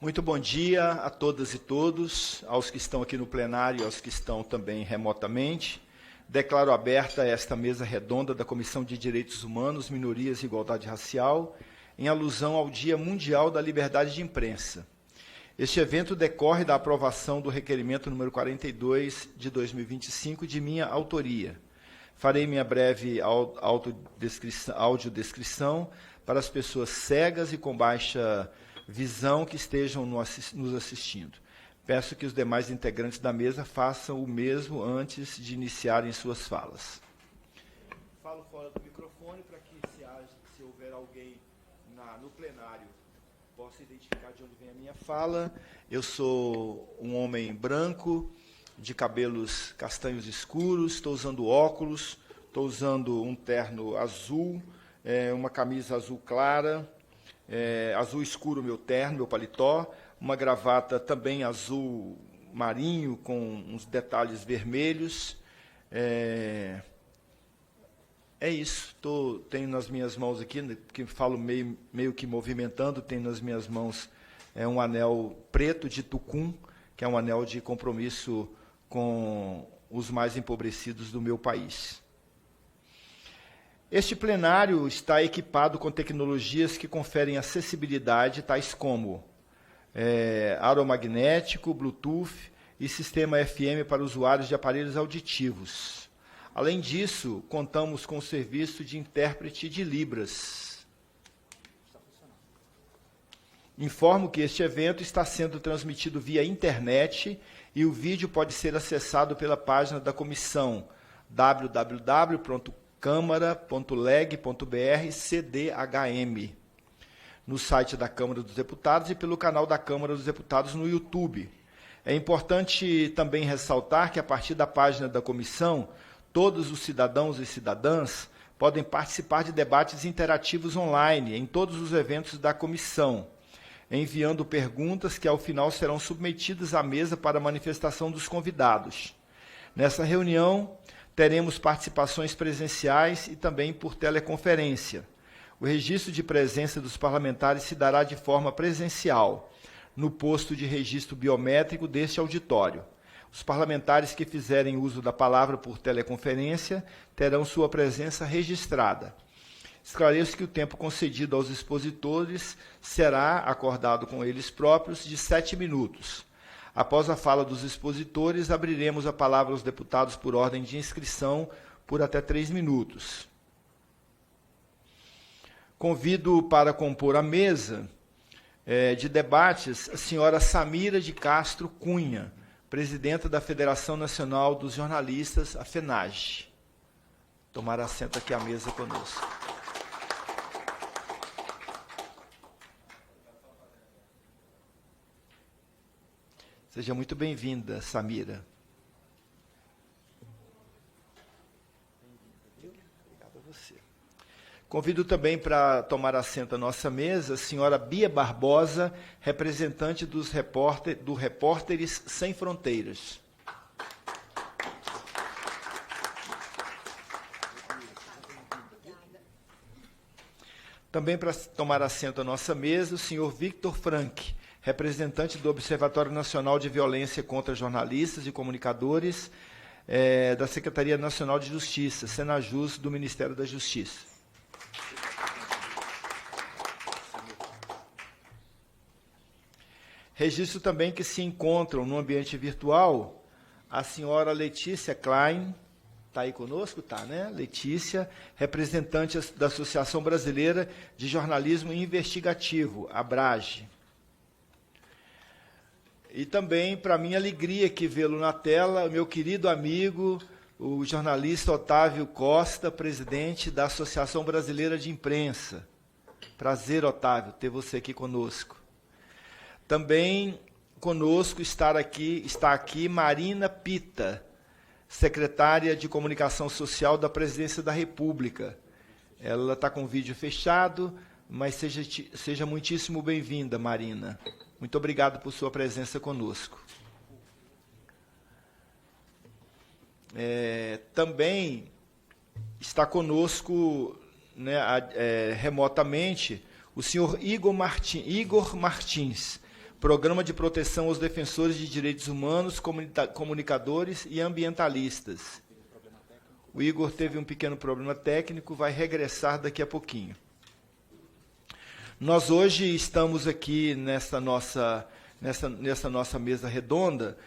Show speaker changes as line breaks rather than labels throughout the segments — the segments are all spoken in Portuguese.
Muito bom dia a todas e todos, aos que estão aqui no plenário e aos que estão também remotamente. Declaro aberta esta mesa redonda da Comissão de Direitos Humanos, Minorias e Igualdade Racial, em alusão ao Dia Mundial da Liberdade de Imprensa. Este evento decorre da aprovação do requerimento número 42 de 2025, de minha autoria. Farei minha breve audiodescrição para as pessoas cegas e com baixa visão que estejam nos assistindo. Peço que os demais integrantes da mesa façam o mesmo antes de iniciarem suas falas. Falo fora do microfone para que, se houver alguém no plenário, possa identificar de onde vem a minha fala. Eu sou um homem branco, de cabelos castanhos escuros, estou usando óculos, estou usando um terno azul, uma camisa azul clara, azul escuro meu terno, meu paletó, uma gravata também azul marinho, com uns detalhes vermelhos. É isso, tenho nas minhas mãos aqui, que falo meio que movimentando, tenho nas minhas mãos um anel preto de tucum, que é um anel de compromisso com os mais empobrecidos do meu país. Este plenário está equipado com tecnologias que conferem acessibilidade, tais como aeromagnético, Bluetooth e sistema FM para usuários de aparelhos auditivos. Além disso, contamos com o serviço de intérprete de Libras. Informo que este evento está sendo transmitido via internet e o vídeo pode ser acessado pela página da comissão www.câmara.leg.br/cdhm, no site da Câmara dos Deputados e pelo canal da Câmara dos Deputados no YouTube. É importante também ressaltar que, a partir da página da comissão, todos os cidadãos e cidadãs podem participar de debates interativos online em todos os eventos da comissão, enviando perguntas que, ao final, serão submetidas à mesa para manifestação dos convidados. Nessa reunião, teremos participações presenciais e também por teleconferência. O registro de presença dos parlamentares se dará de forma presencial, no posto de registro biométrico deste auditório. Os parlamentares que fizerem uso da palavra por teleconferência terão sua presença registrada. Esclareço que o tempo concedido aos expositores será acordado com eles próprios de 7 minutos. Após a fala dos expositores, abriremos a palavra aos deputados por ordem de inscrição por até 3 minutos. Convido para compor a mesa de debates a senhora Samira de Castro Cunha, presidenta da Federação Nacional dos Jornalistas, a FENAGE. Tomar assento aqui à mesa conosco. Seja muito bem-vinda, Samira. Obrigado a você. Convido também para tomar assento à nossa mesa a senhora Bia Barbosa, representante do Repórteres Sem Fronteiras. Também para tomar assento à nossa mesa o senhor Victor Frank, representante do Observatório Nacional de Violência contra Jornalistas e Comunicadores, da Secretaria Nacional de Justiça, Senajus, do Ministério da Justiça. Registro também que se encontram no ambiente virtual a senhora Letícia Klein, está aí conosco? Está, né? Letícia, representante da Associação Brasileira de Jornalismo Investigativo, ABRAGE. E também, para minha alegria que vê-lo na tela, o meu querido amigo, o jornalista Otávio Costa, presidente da Associação Brasileira de Imprensa. Prazer, Otávio, ter você aqui conosco. Também conosco está aqui Marina Pita, secretária de Comunicação Social da Presidência da República. Ela está com o vídeo fechado, mas seja muitíssimo bem-vinda, Marina. Muito obrigado por sua presença conosco. Também está conosco, né, remotamente, o senhor Igor Martins, Programa de Proteção aos Defensores de Direitos Humanos, Comunicadores e Ambientalistas. O Igor teve um pequeno problema técnico, vai regressar daqui a pouquinho. Nós hoje estamos aqui nessa nossa mesa redonda,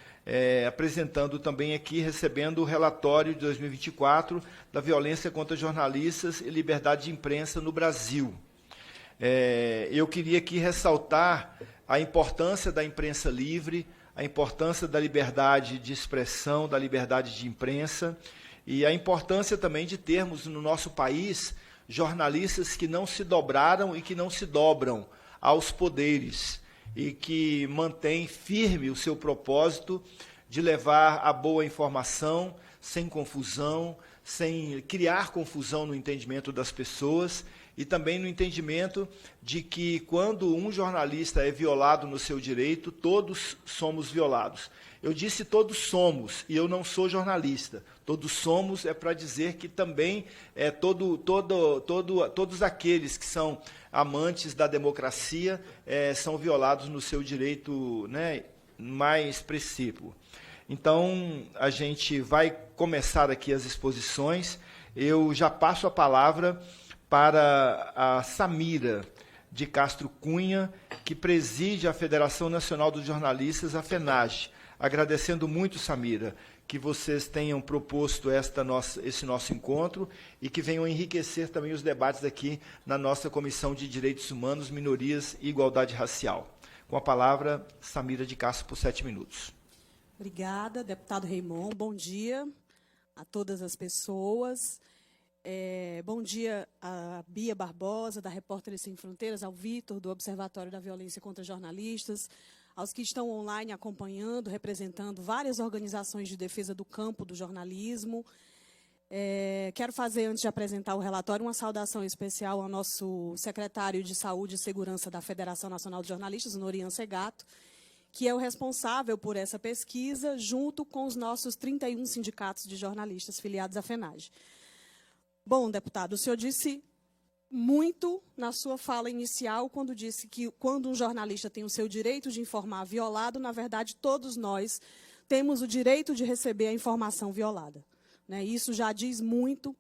apresentando também aqui, recebendo o relatório de 2024 da violência contra jornalistas e liberdade de imprensa no Brasil. Eu queria aqui ressaltar a importância da imprensa livre, a importância da liberdade de expressão, da liberdade de imprensa, e a importância também de termos no nosso país jornalistas que não se dobraram e que não se dobram aos poderes, e que mantêm firme o seu propósito de levar a boa informação, sem confusão, sem criar confusão no entendimento das pessoas, e também no entendimento de que, quando um jornalista é violado no seu direito, todos somos violados. Eu disse todos somos, e eu não sou jornalista. Todos somos é para dizer que também todos aqueles que são amantes da democracia são violados no seu direito, né, mais precípuo. Então, a gente vai começar aqui as exposições. Eu já passo a palavra para a Samira de Castro Cunha, que preside a Federação Nacional dos Jornalistas, a FENAGE. Agradecendo muito, Samira, que vocês tenham proposto esse nosso encontro e que venham enriquecer também os debates aqui na nossa Comissão de Direitos Humanos, Minorias e Igualdade Racial. Com a palavra, Samira de Castro, por 7 minutos.
Obrigada, deputado Raymond. Bom dia a todas as pessoas. Bom dia a Bia Barbosa, da Repórteres Sem Fronteiras, ao Vitor, do Observatório da Violência contra Jornalistas, aos que estão online acompanhando, representando várias organizações de defesa do campo do jornalismo. Quero fazer, antes de apresentar o relatório, uma saudação especial ao nosso secretário de Saúde e Segurança da Federação Nacional de Jornalistas, o Norian Segato, que é o responsável por essa pesquisa, junto com os nossos 31 sindicatos de jornalistas filiados à FENAGE. Bom, deputado, o senhor disse muito na sua fala inicial, quando disse que, quando um jornalista tem o seu direito de informar violado, na verdade, todos nós temos o direito de receber a informação violada, né? Isso já diz muito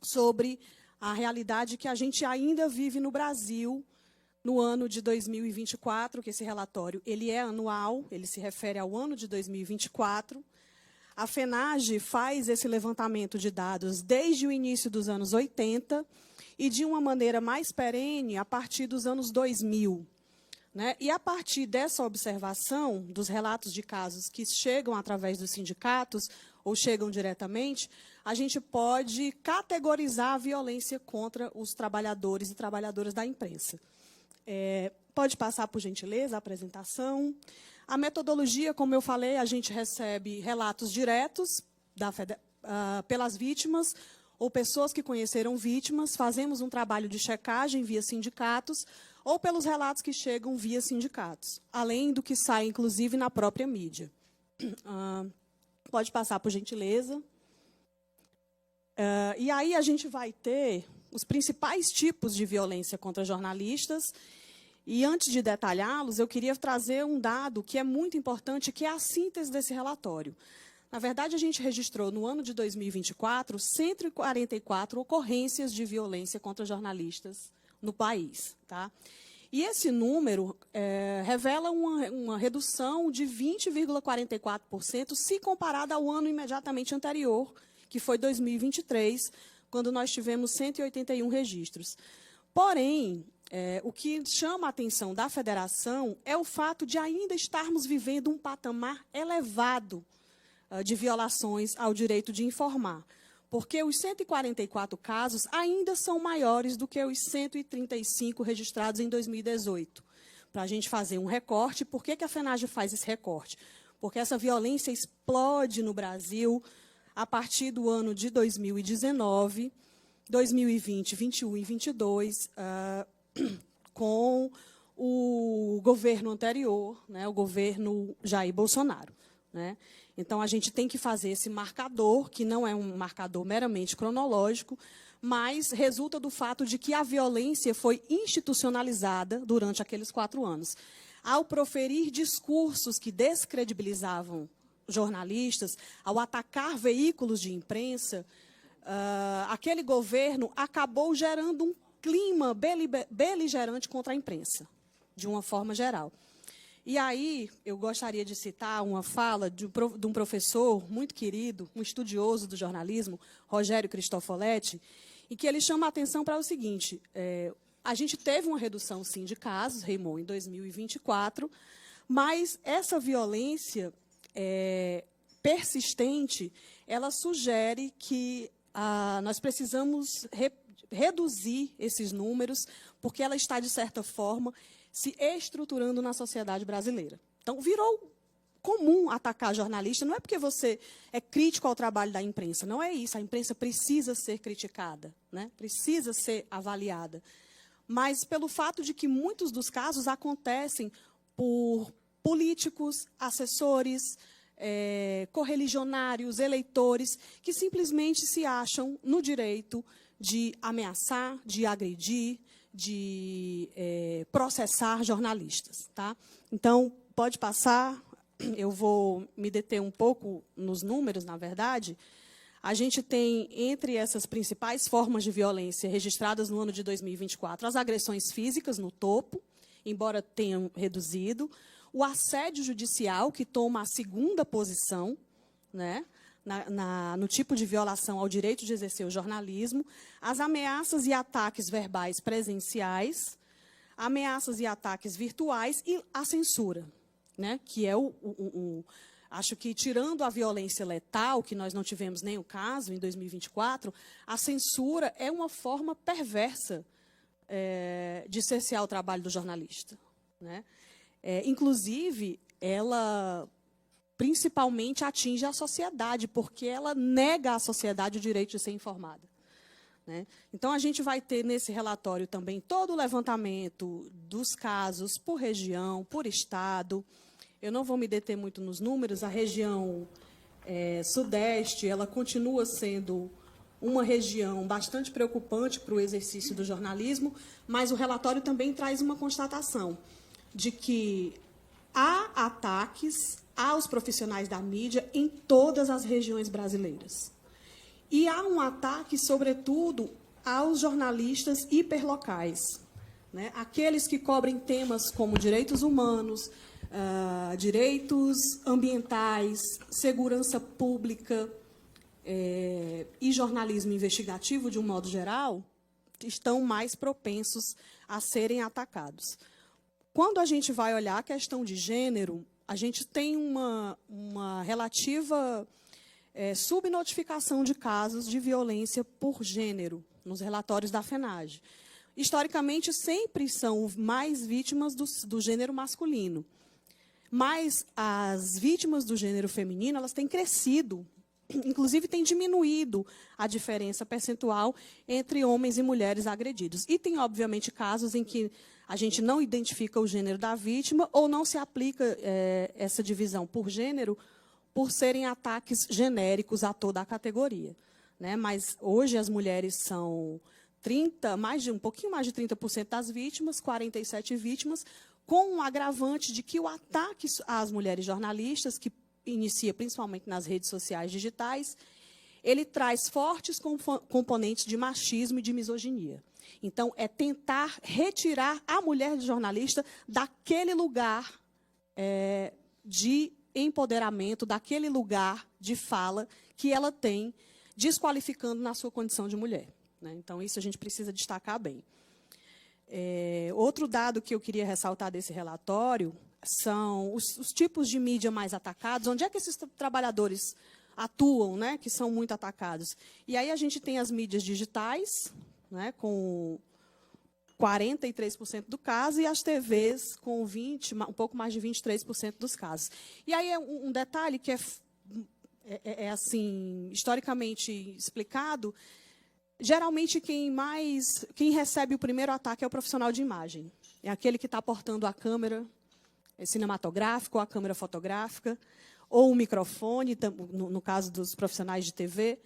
sobre a realidade que a gente ainda vive no Brasil no ano de 2024, que esse relatório ele é anual, ele se refere ao ano de 2024. A FENAGE faz esse levantamento de dados desde o início dos anos 80 e de uma maneira mais perene a partir dos anos 2000. Né? E a partir dessa observação dos relatos de casos que chegam através dos sindicatos ou chegam diretamente, a gente pode categorizar a violência contra os trabalhadores e trabalhadoras da imprensa. Pode passar, por gentileza, a apresentação. A metodologia, como eu falei, a gente recebe relatos diretos pelas vítimas ou pessoas que conheceram vítimas, fazemos um trabalho de checagem via sindicatos ou pelos relatos que chegam via sindicatos, além do que sai, inclusive, na própria mídia. Pode passar, por gentileza. E aí a gente vai ter os principais tipos de violência contra jornalistas. E, antes de detalhá-los, eu queria trazer um dado que é muito importante, que é a síntese desse relatório. Na verdade, a gente registrou, no ano de 2024, 144 ocorrências de violência contra jornalistas no país. Tá? E esse número revela uma redução de 20,44% se comparado ao ano imediatamente anterior, que foi 2023, quando nós tivemos 181 registros. Porém, o que chama a atenção da federação é o fato de ainda estarmos vivendo um patamar elevado de violações ao direito de informar, porque os 144 casos ainda são maiores do que os 135 registrados em 2018. Para a gente fazer um recorte, por que a FENAGE faz esse recorte? Porque essa violência explode no Brasil a partir do ano de 2019, 2020, 21 e 22, com o governo anterior, né, o governo Jair Bolsonaro. Né? Então, a gente tem que fazer esse marcador, que não é um marcador meramente cronológico, mas resulta do fato de que a violência foi institucionalizada durante aqueles 4 anos. ao proferir discursos que descredibilizavam jornalistas, ao atacar veículos de imprensa, aquele governo acabou gerando um clima beligerante contra a imprensa, de uma forma geral. E aí, eu gostaria de citar uma fala de um professor muito querido, um estudioso do jornalismo, Rogério Cristofoletti, em que ele chama a atenção para o seguinte: a gente teve uma redução, sim, de casos, Raymond, em 2024, mas essa violência persistente, ela sugere que nós precisamos reduzir esses números, porque ela está, de certa forma, se estruturando na sociedade brasileira. Então, virou comum atacar jornalista, não é porque você é crítico ao trabalho da imprensa, não é isso. A imprensa precisa ser criticada, né? Precisa ser avaliada. Mas pelo fato de que muitos dos casos acontecem por políticos, assessores, correligionários, eleitores, que simplesmente se acham no direito de ameaçar, de agredir, de processar jornalistas. Tá? Então, pode passar, eu vou me deter um pouco nos números, na verdade. A gente tem, entre essas principais formas de violência registradas no ano de 2024, as agressões físicas no topo, embora tenham reduzido, o assédio judicial, que toma a segunda posição, né, no tipo de violação ao direito de exercer o jornalismo, as ameaças e ataques verbais presenciais, ameaças e ataques virtuais e a censura, né, que é acho que, tirando a violência letal, que nós não tivemos nem o caso em 2024, a censura é uma forma perversa de cercear o trabalho do jornalista, né? Inclusive, ela principalmente atinge a sociedade, porque ela nega à sociedade o direito de ser informada, né? Então, a gente vai ter nesse relatório também todo o levantamento dos casos por região, por estado. Eu não vou me deter muito nos números. A região sudeste, ela continua sendo uma região bastante preocupante para o exercício do jornalismo, mas o relatório também traz uma constatação de que há ataques aos profissionais da mídia em todas as regiões brasileiras. E há um ataque, sobretudo, aos jornalistas hiperlocais, né? Aqueles que cobrem temas como direitos humanos, direitos ambientais, segurança pública e jornalismo investigativo, de um modo geral, estão mais propensos a serem atacados. Quando a gente vai olhar a questão de gênero, a gente tem uma relativa subnotificação de casos de violência por gênero nos relatórios da FENAGE. Historicamente, sempre são mais vítimas do gênero masculino. Mas as vítimas do gênero feminino, elas têm crescido, inclusive tem diminuído a diferença percentual entre homens e mulheres agredidos. E tem, obviamente, casos em que a gente não identifica o gênero da vítima ou não se aplica essa divisão por gênero por serem ataques genéricos a toda a categoria, né? Mas hoje as mulheres são um pouquinho mais de 30% das vítimas, 47 vítimas, com um agravante de que o ataque às mulheres jornalistas, que inicia principalmente nas redes sociais digitais, ele traz fortes componentes de machismo e de misoginia. Então, é tentar retirar a mulher jornalista daquele lugar de empoderamento, daquele lugar de fala que ela tem, desqualificando na sua condição de mulher, né? Então, isso a gente precisa destacar bem. Outro dado que eu queria ressaltar desse relatório são os tipos de mídia mais atacados. Onde é que esses trabalhadores atuam, né, que são muito atacados? E aí a gente tem as mídias digitais, né, com 43% do caso, e as TVs com um pouco mais de 23% dos casos. E aí é um detalhe que é assim, historicamente explicado. Geralmente, quem recebe o primeiro ataque é o profissional de imagem. É aquele que está portando a câmera cinematográfica ou a câmera fotográfica, ou o microfone, no caso dos profissionais de TV.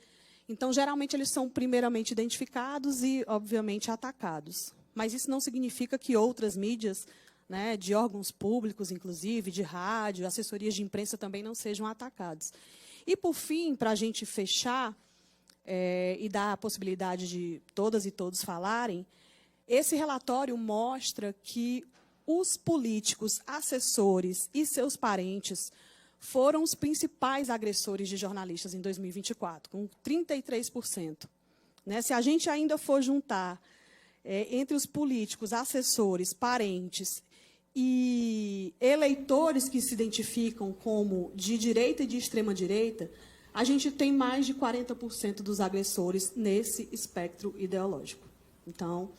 Então, geralmente, eles são primeiramente identificados e, obviamente, atacados. Mas isso não significa que outras mídias né, de órgãos públicos, inclusive, de rádio, assessorias de imprensa também não sejam atacados. E, por fim, para a gente fechar e dar a possibilidade de todas e todos falarem, esse relatório mostra que os políticos, assessores e seus parentes foram os principais agressores de jornalistas em 2024, com 33%. Né? Se a gente ainda for juntar entre os políticos, assessores, parentes e eleitores que se identificam como de direita e de extrema-direita, a gente tem mais de 40% dos agressores nesse espectro ideológico. Então,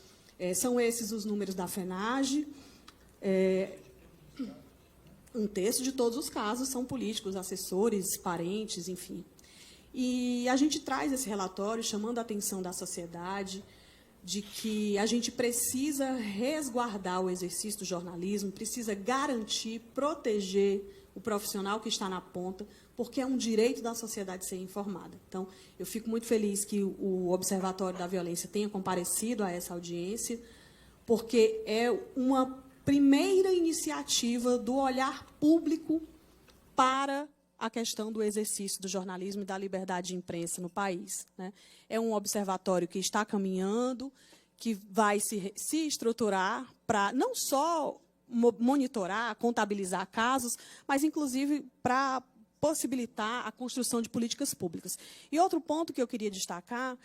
são esses os números da FENAGE. Um terço de todos os casos são políticos, assessores, parentes, enfim. E a gente traz esse relatório chamando a atenção da sociedade de que a gente precisa resguardar o exercício do jornalismo, precisa garantir, proteger o profissional que está na ponta, porque é um direito da sociedade ser informada. Então, eu fico muito feliz que o Observatório da Violência tenha comparecido a essa audiência, porque é uma primeira iniciativa do olhar público para a questão do exercício do jornalismo e da liberdade de imprensa no país. Né? É um observatório que está caminhando, que vai se estruturar para não só monitorar, contabilizar casos, mas, inclusive, para possibilitar a construção de políticas públicas. E outro ponto que eu queria destacar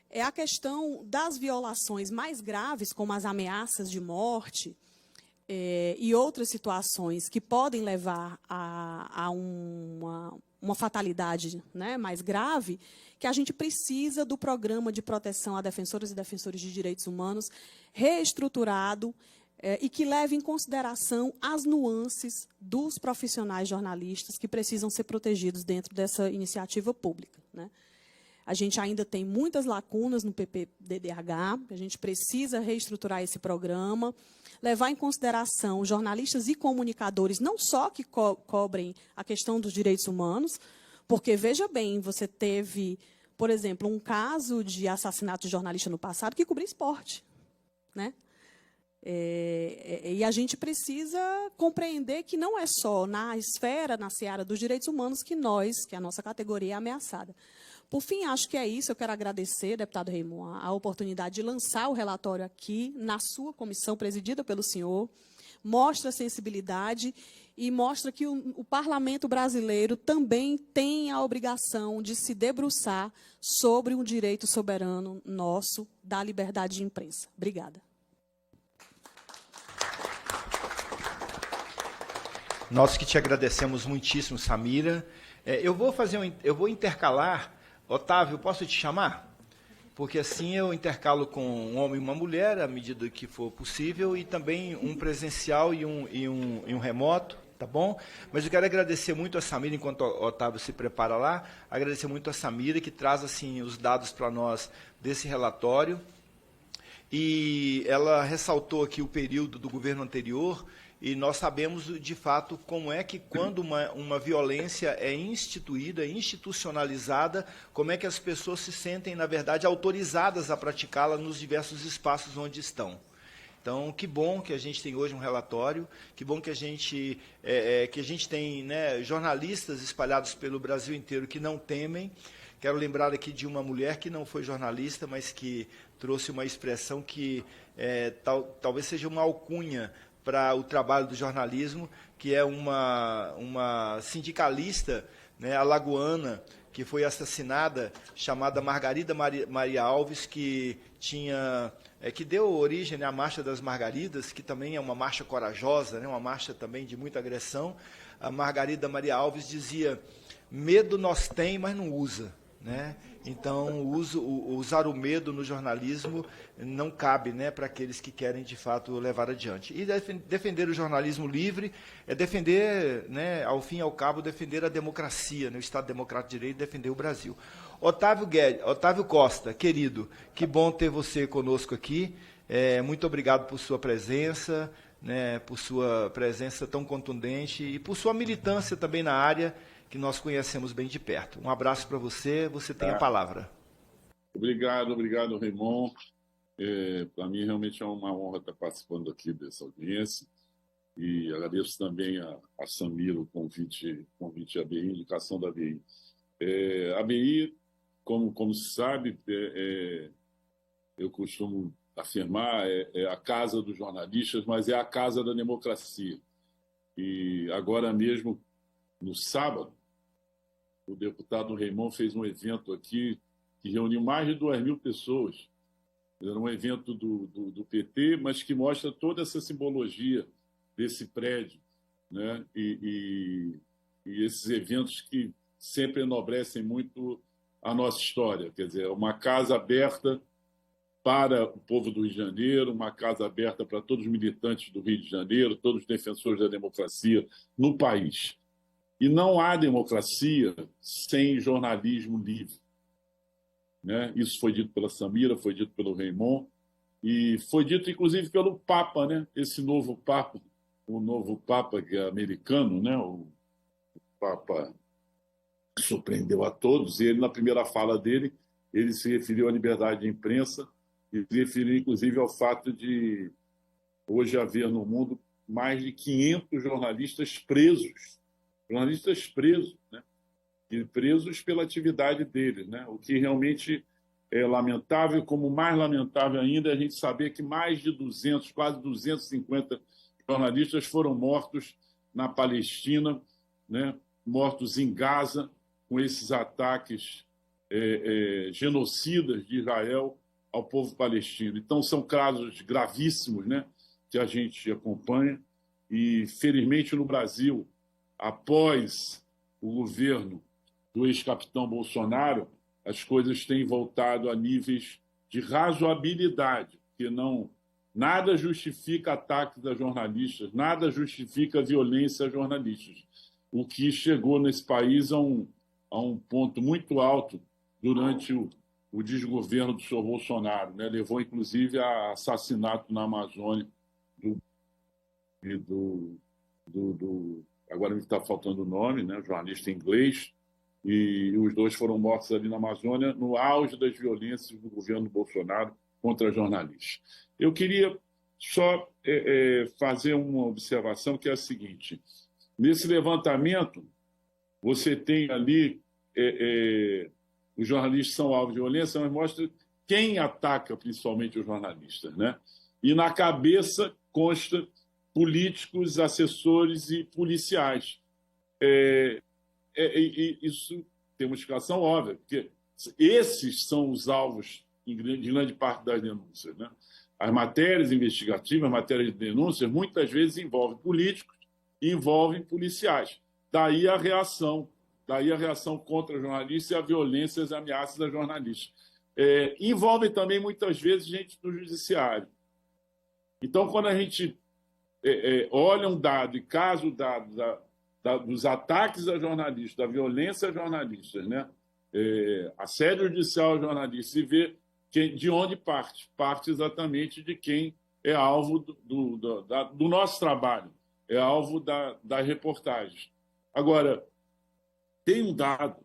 é a questão das violações mais graves, como as ameaças de morte, e outras situações que podem levar a uma fatalidade, né, mais grave, que a gente precisa do programa de proteção a defensoras e defensores de direitos humanos reestruturado e que leve em consideração as nuances dos profissionais jornalistas que precisam ser protegidos dentro dessa iniciativa pública. Né? A gente ainda tem muitas lacunas no PPDDH, a gente precisa reestruturar esse programa, levar em consideração jornalistas e comunicadores, não só que cobrem a questão dos direitos humanos, porque, veja bem, você teve, por exemplo, um caso de assassinato de jornalista no passado que cobria esporte. Né? E a gente precisa compreender que não é só na esfera, na seara dos direitos humanos que a nossa categoria é ameaçada. Por fim, acho que é isso. Eu quero agradecer, deputado Raymond, a oportunidade de lançar o relatório aqui, na sua comissão, presidida pelo senhor. Mostra sensibilidade e mostra que o parlamento brasileiro também tem a obrigação de se debruçar sobre um direito soberano nosso da liberdade de imprensa. Obrigada.
Nós que te agradecemos muitíssimo, Samira. Eu vou intercalar. Otávio, posso te chamar? Porque assim eu intercalo com um homem e uma mulher, à medida que for possível, e também um presencial e um remoto, tá bom? Mas eu quero agradecer muito a Samira, enquanto o Otávio se prepara lá, agradecer muito a Samira, que traz assim os dados para nós desse relatório. E ela ressaltou aqui o período do governo anterior, e nós sabemos, de fato, como é que, quando uma violência é instituída, institucionalizada, como é que as pessoas se sentem, na verdade, autorizadas a praticá-la nos diversos espaços onde estão. Então, que bom que a gente tem hoje um relatório, que bom que a gente tem, né, jornalistas espalhados pelo Brasil inteiro que não temem. Quero lembrar aqui de uma mulher que não foi jornalista, mas que trouxe uma expressão que talvez seja uma alcunha para o trabalho do jornalismo, que é uma sindicalista, né, alagoana, que foi assassinada, chamada Margarida Maria Alves, que deu origem, né, à Marcha das Margaridas, que também é uma marcha corajosa, né, uma marcha também de muita agressão. A Margarida Maria Alves dizia: medo nós tem, mas não usa. Né? Então, usar o medo no jornalismo não cabe, né, para aqueles que querem, de fato, levar adiante. E defender o jornalismo livre é defender, né, ao fim e ao cabo, defender a democracia, né, o Estado Democrático de Direito, defender o Brasil. Otávio Costa, querido, que bom ter você conosco aqui. Muito obrigado por sua presença, né, por sua presença tão contundente e por sua militância também na área, que nós conhecemos bem de perto. Um abraço para você, você tem a palavra.
Obrigado, Raymond. Para mim, realmente é uma honra estar participando aqui dessa audiência. E agradeço também a Samira o convite à BI, indicação da BI. A BI, como se sabe, eu costumo afirmar, é a casa dos jornalistas, mas é a casa da democracia. E agora mesmo, no sábado, o deputado Raymond fez um evento aqui que reuniu mais de 2.000 pessoas. Era um evento do PT, mas que mostra toda essa simbologia desse prédio, né? E esses eventos que sempre enobrecem muito a nossa história. Quer dizer, uma casa aberta para o povo do Rio de Janeiro, uma casa aberta para todos os militantes do Rio de Janeiro, todos os defensores da democracia no país. E não há democracia sem jornalismo livre, né? Isso foi dito pela Samira, foi dito pelo Raymond, e foi dito, inclusive, pelo Papa, né? Esse novo Papa, o novo Papa que é americano, né? O Papa que surpreendeu a todos, e ele, na primeira fala dele, ele se referiu à liberdade de imprensa e se referiu, inclusive, ao fato de hoje haver no mundo mais de 500 jornalistas presos, né? E presos pela atividade deles, né? O que realmente é lamentável, como mais lamentável ainda é a gente saber que mais de 200, quase 250 jornalistas foram mortos na Palestina, né? Mortos em Gaza, com esses ataques genocidas de Israel ao povo palestino. Então, são casos gravíssimos, né? Que a gente acompanha. E, felizmente, no Brasil, após o governo do ex-capitão Bolsonaro, as coisas têm voltado a níveis de razoabilidade, porque nada justifica ataques a jornalistas, nada justifica violência a jornalistas, o que chegou nesse país a um ponto muito alto durante o desgoverno do senhor Bolsonaro, né? Levou, inclusive, a assassinato na Amazônia agora me está faltando o nome, né? Jornalista inglês, e os dois foram mortos ali na Amazônia no auge das violências do governo Bolsonaro contra jornalistas. Eu queria só fazer uma observação que é a seguinte: nesse levantamento, você tem ali os jornalistas são alvo de violência, mas mostra quem ataca principalmente os jornalistas, né? E na cabeça consta políticos, assessores e policiais. Isso tem uma explicação óbvia, porque esses são os alvos de grande parte das denúncias, né? As matérias investigativas, as matérias de denúncias, muitas vezes envolvem políticos e envolvem policiais. Daí a reação contra jornalistas e a violência e as ameaças a jornalistas. Envolvem também, muitas vezes, gente do judiciário. Então, quando a gente olha um dado e caso dado dos ataques a jornalistas, da violência a jornalistas, né? Assédio judicial a jornalistas, e vê de onde parte. Parte exatamente de quem é alvo do nosso trabalho, é alvo das reportagens. Agora, tem um dado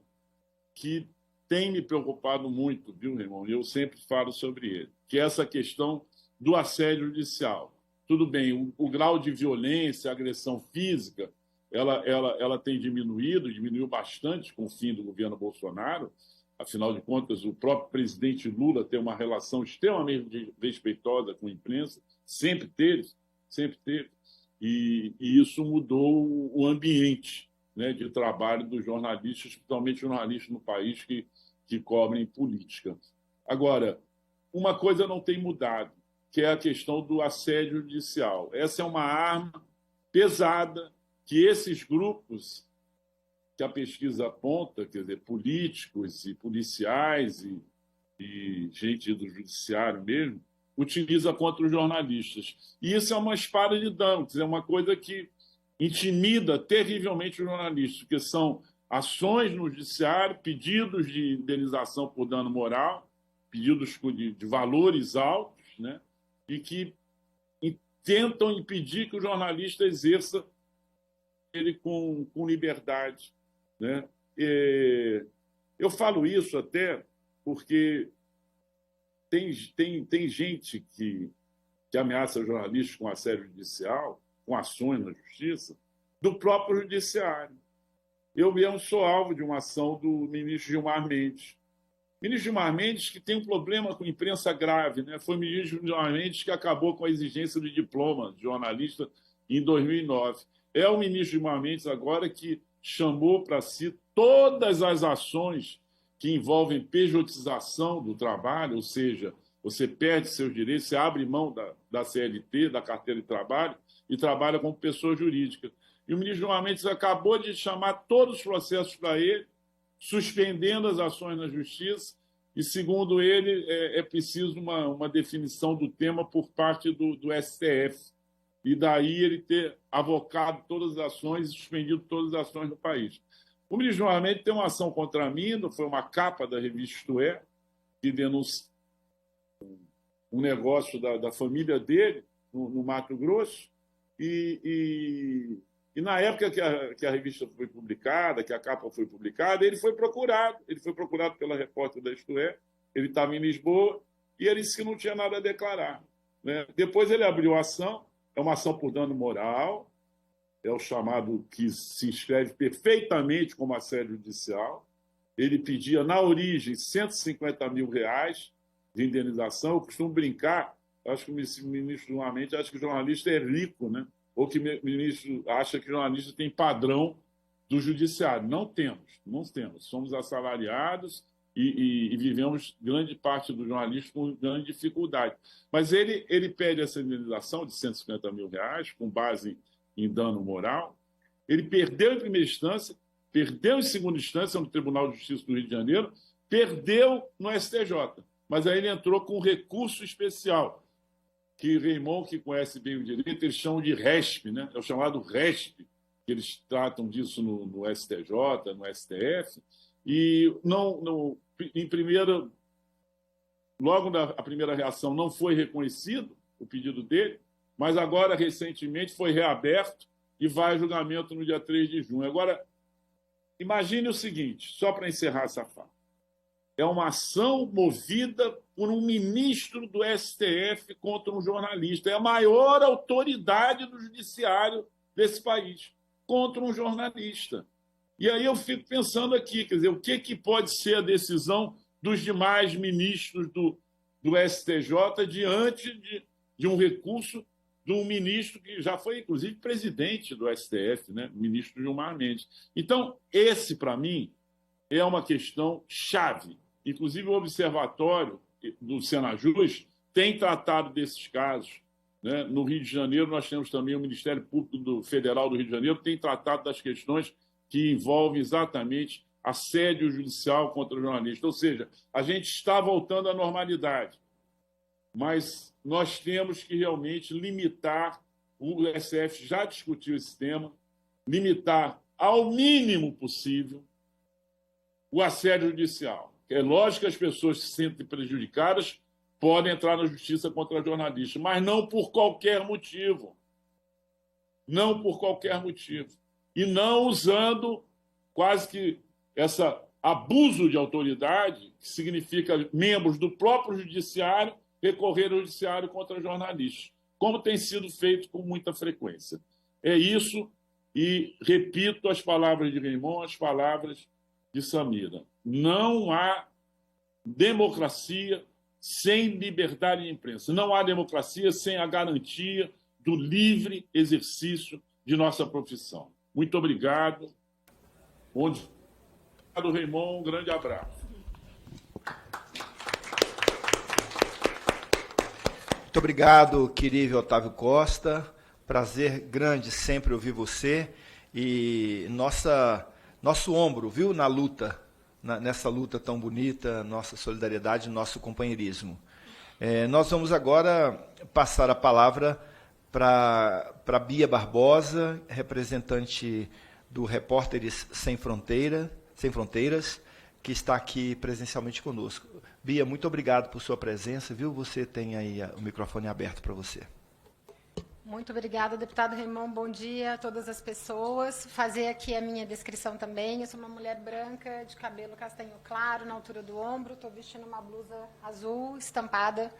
que tem me preocupado muito, viu, Raymond? Eu sempre falo sobre ele, que é essa questão do assédio judicial. Tudo bem, o grau de violência, agressão física, ela tem diminuiu bastante com o fim do governo Bolsonaro. Afinal de contas, o próprio presidente Lula tem uma relação extremamente respeitosa com a imprensa, sempre teve, e isso mudou o ambiente, né, de trabalho dos jornalistas, principalmente jornalistas no país que cobrem política. Agora, uma coisa não tem mudado, que é a questão do assédio judicial. Essa é uma arma pesada que esses grupos que a pesquisa aponta, quer dizer, políticos e policiais e gente do judiciário mesmo, utiliza contra os jornalistas. E isso é uma espada de Damocles, é uma coisa que intimida terrivelmente os jornalistas, porque são ações no judiciário, pedidos de indenização por dano moral, pedidos de valores altos, né? E que tentam impedir que o jornalista exerça ele com liberdade, né? Eu falo isso até porque tem gente que ameaça jornalistas com assédio judicial, com ações na justiça, do próprio judiciário. Eu mesmo sou alvo de uma ação do ministro Gilmar Mendes. Ministro Gilmar Mendes, que tem um problema com imprensa grave, né? Foi o ministro Gilmar Mendes que acabou com a exigência do diploma de jornalista em 2009. É o ministro Gilmar Mendes agora que chamou para si todas as ações que envolvem pejotização do trabalho, ou seja, você perde seus direitos, você abre mão da CLT, da carteira de trabalho, e trabalha como pessoa jurídica. E o ministro Gilmar Mendes acabou de chamar todos os processos para ele, suspendendo as ações na justiça, e, segundo ele, é preciso uma definição do tema por parte do STF. E daí ele ter avocado todas as ações e suspendido todas as ações no país. O ministro Gilmar Mendes tem uma ação contra mim, foi uma capa da revista Isto É, que denuncia um negócio da família dele, no Mato Grosso, e na época que a revista foi publicada, que a capa foi publicada, ele foi procurado pela repórter da Isto É, ele estava em Lisboa, e ele disse que não tinha nada a declarar, né? Depois ele abriu a ação, é uma ação por dano moral, é o chamado que se inscreve perfeitamente como assédio judicial. Ele pedia, na origem, R$150 mil de indenização. Eu costumo brincar, acho que o ministro Gilmar Mendes acha que o jornalista é rico, né? Ou que o ministro acha que o jornalista tem padrão do judiciário. Não temos. Somos assalariados e vivemos grande parte do jornalismo com grande dificuldade. Mas ele pede essa indenização de R$150 mil, com base em dano moral. Ele perdeu em primeira instância, perdeu em segunda instância no Tribunal de Justiça do Rio de Janeiro, perdeu no STJ. Mas aí ele entrou com um recurso especial, que Raymond, que conhece bem o direito, eles chamam de RESP, né? É o chamado RESP, que eles tratam disso no STJ, no STF, e logo na primeira reação não foi reconhecido o pedido dele, mas agora, recentemente, foi reaberto e vai a julgamento no dia 3 de junho. Agora, imagine o seguinte, só para encerrar essa fala. É uma ação movida por um ministro do STF contra um jornalista. É a maior autoridade do judiciário desse país, contra um jornalista. E aí eu fico pensando aqui, quer dizer, o que pode ser a decisão dos demais ministros do STJ diante de um recurso de um ministro que já foi, inclusive, presidente do STF, né? O ministro Gilmar Mendes. Então, esse, para mim, é uma questão chave. Inclusive, o Observatório do Senajus tem tratado desses casos, né? No Rio de Janeiro, nós temos também o Ministério Público Federal do Rio de Janeiro, que tem tratado das questões que envolvem exatamente assédio judicial contra jornalistas. Ou seja, a gente está voltando à normalidade, mas nós temos que realmente limitar, o STF já discutiu esse tema, limitar ao mínimo possível o assédio judicial. É lógico que as pessoas se sentem prejudicadas podem entrar na justiça contra jornalistas, mas não por qualquer motivo. Não por qualquer motivo. E não usando quase que esse abuso de autoridade, que significa membros do próprio judiciário recorrer ao judiciário contra jornalistas, como tem sido feito com muita frequência. É isso, e repito as palavras de Raymond, as palavras de Samira. Não há democracia sem liberdade de imprensa. Não há democracia sem a garantia do livre exercício de nossa profissão. Muito obrigado. Obrigado, Raymond. Um grande abraço.
Muito obrigado, querido Otávio Costa. Prazer grande sempre ouvir você. E nosso ombro, viu, na luta, nessa luta tão bonita, nossa solidariedade, nosso companheirismo. Nós vamos agora passar a palavra para Bia Barbosa, representante do Repórteres Sem Fronteiras, que está aqui presencialmente conosco. Bia, muito obrigado por sua presença, viu? Você tem aí o microfone aberto para você.
Muito obrigada, deputado Raymond. Bom dia a todas as pessoas. Fazer aqui a minha descrição também. Eu sou uma mulher branca, de cabelo castanho claro, na altura do ombro. Estou vestindo uma blusa azul, estampada,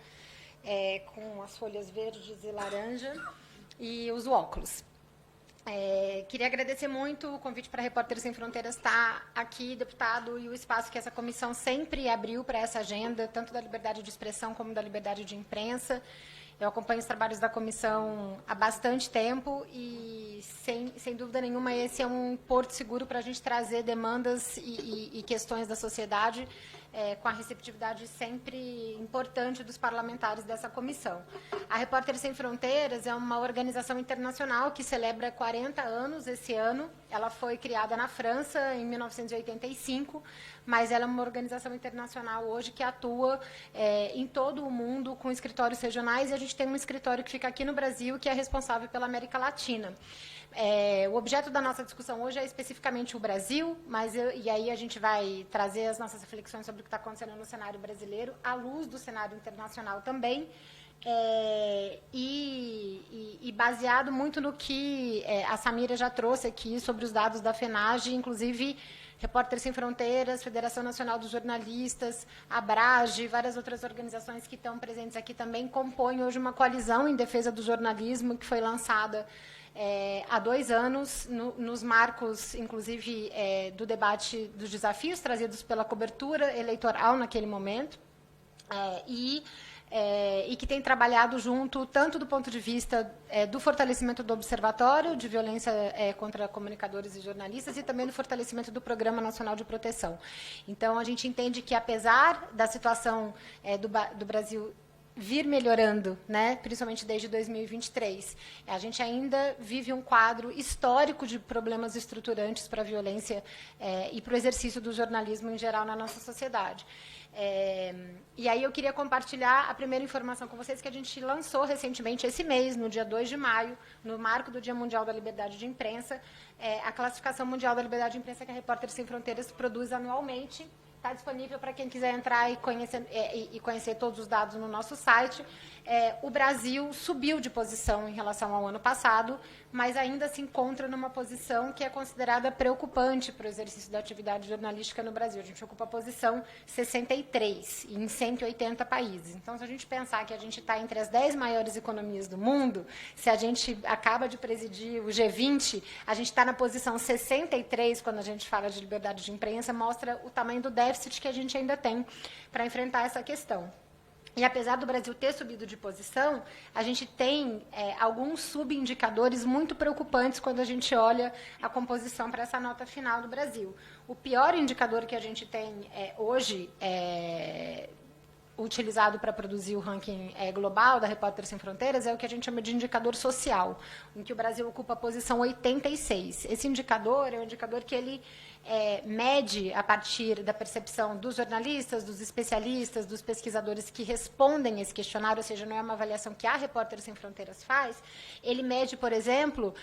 com as folhas verdes e laranja. e uso óculos. Queria agradecer muito o convite para Repórteres Sem Fronteiras estar aqui, deputado, e o espaço que essa comissão sempre abriu para essa agenda, tanto da liberdade de expressão como da liberdade de imprensa. Eu acompanho os trabalhos da comissão há bastante tempo e, sem dúvida nenhuma, esse é um porto seguro para a gente trazer demandas e questões da sociedade com a receptividade sempre importante dos parlamentares dessa comissão. A Repórteres Sem Fronteiras é uma organização internacional que celebra 40 anos esse ano. Ela foi criada na França em 1985, mas ela é uma organização internacional hoje que atua em todo o mundo com escritórios regionais, e a gente tem um escritório que fica aqui no Brasil, que é responsável pela América Latina. O objeto da nossa discussão hoje é especificamente o Brasil, e aí a gente vai trazer as nossas reflexões sobre o que está acontecendo no cenário brasileiro, à luz do cenário internacional também, e baseado muito no que a Samira já trouxe aqui sobre os dados da FENAGE, inclusive Repórteres Sem Fronteiras, Federação Nacional dos Jornalistas, Abrage, várias outras organizações que estão presentes aqui também compõem hoje uma coalizão em defesa do jornalismo que foi lançada há 2 anos, nos marcos, inclusive, do debate dos desafios trazidos pela cobertura eleitoral naquele momento, e que tem trabalhado junto, tanto do ponto de vista do fortalecimento do Observatório de Violência contra Comunicadores e Jornalistas e também do fortalecimento do Programa Nacional de Proteção. Então, a gente entende que, apesar da situação do Brasil vir melhorando, né, principalmente desde 2023. A gente ainda vive um quadro histórico de problemas estruturantes para a violência e para o exercício do jornalismo em geral na nossa sociedade. E aí eu queria compartilhar a primeira informação com vocês que a gente lançou recentemente, esse mês, no dia 2 de maio, no marco do Dia Mundial da Liberdade de Imprensa, a Classificação Mundial da Liberdade de Imprensa que a Repórteres Sem Fronteiras produz anualmente. Está disponível para quem quiser entrar e conhecer todos os dados no nosso site. O Brasil subiu de posição em relação ao ano passado, mas ainda se encontra numa posição que é considerada preocupante para o exercício da atividade jornalística no Brasil. A gente ocupa a posição 63 em 180 países. Então, se a gente pensar que a gente está entre as 10 maiores economias do mundo, se a gente acaba de presidir o G20, a gente está na posição 63 quando a gente fala de liberdade de imprensa, mostra o tamanho do déficit que a gente ainda tem para enfrentar essa questão. E, apesar do Brasil ter subido de posição, a gente tem alguns subindicadores muito preocupantes quando a gente olha a composição para essa nota final do Brasil. O pior indicador que a gente tem hoje, utilizado para produzir o ranking global da Repórteres Sem Fronteiras, é o que a gente chama de indicador social, em que o Brasil ocupa a posição 86. Esse indicador é um indicador que ele mede a partir da percepção dos jornalistas, dos especialistas, dos pesquisadores que respondem esse questionário, ou seja, não é uma avaliação que a Repórteres Sem Fronteiras faz. Ele mede, por exemplo,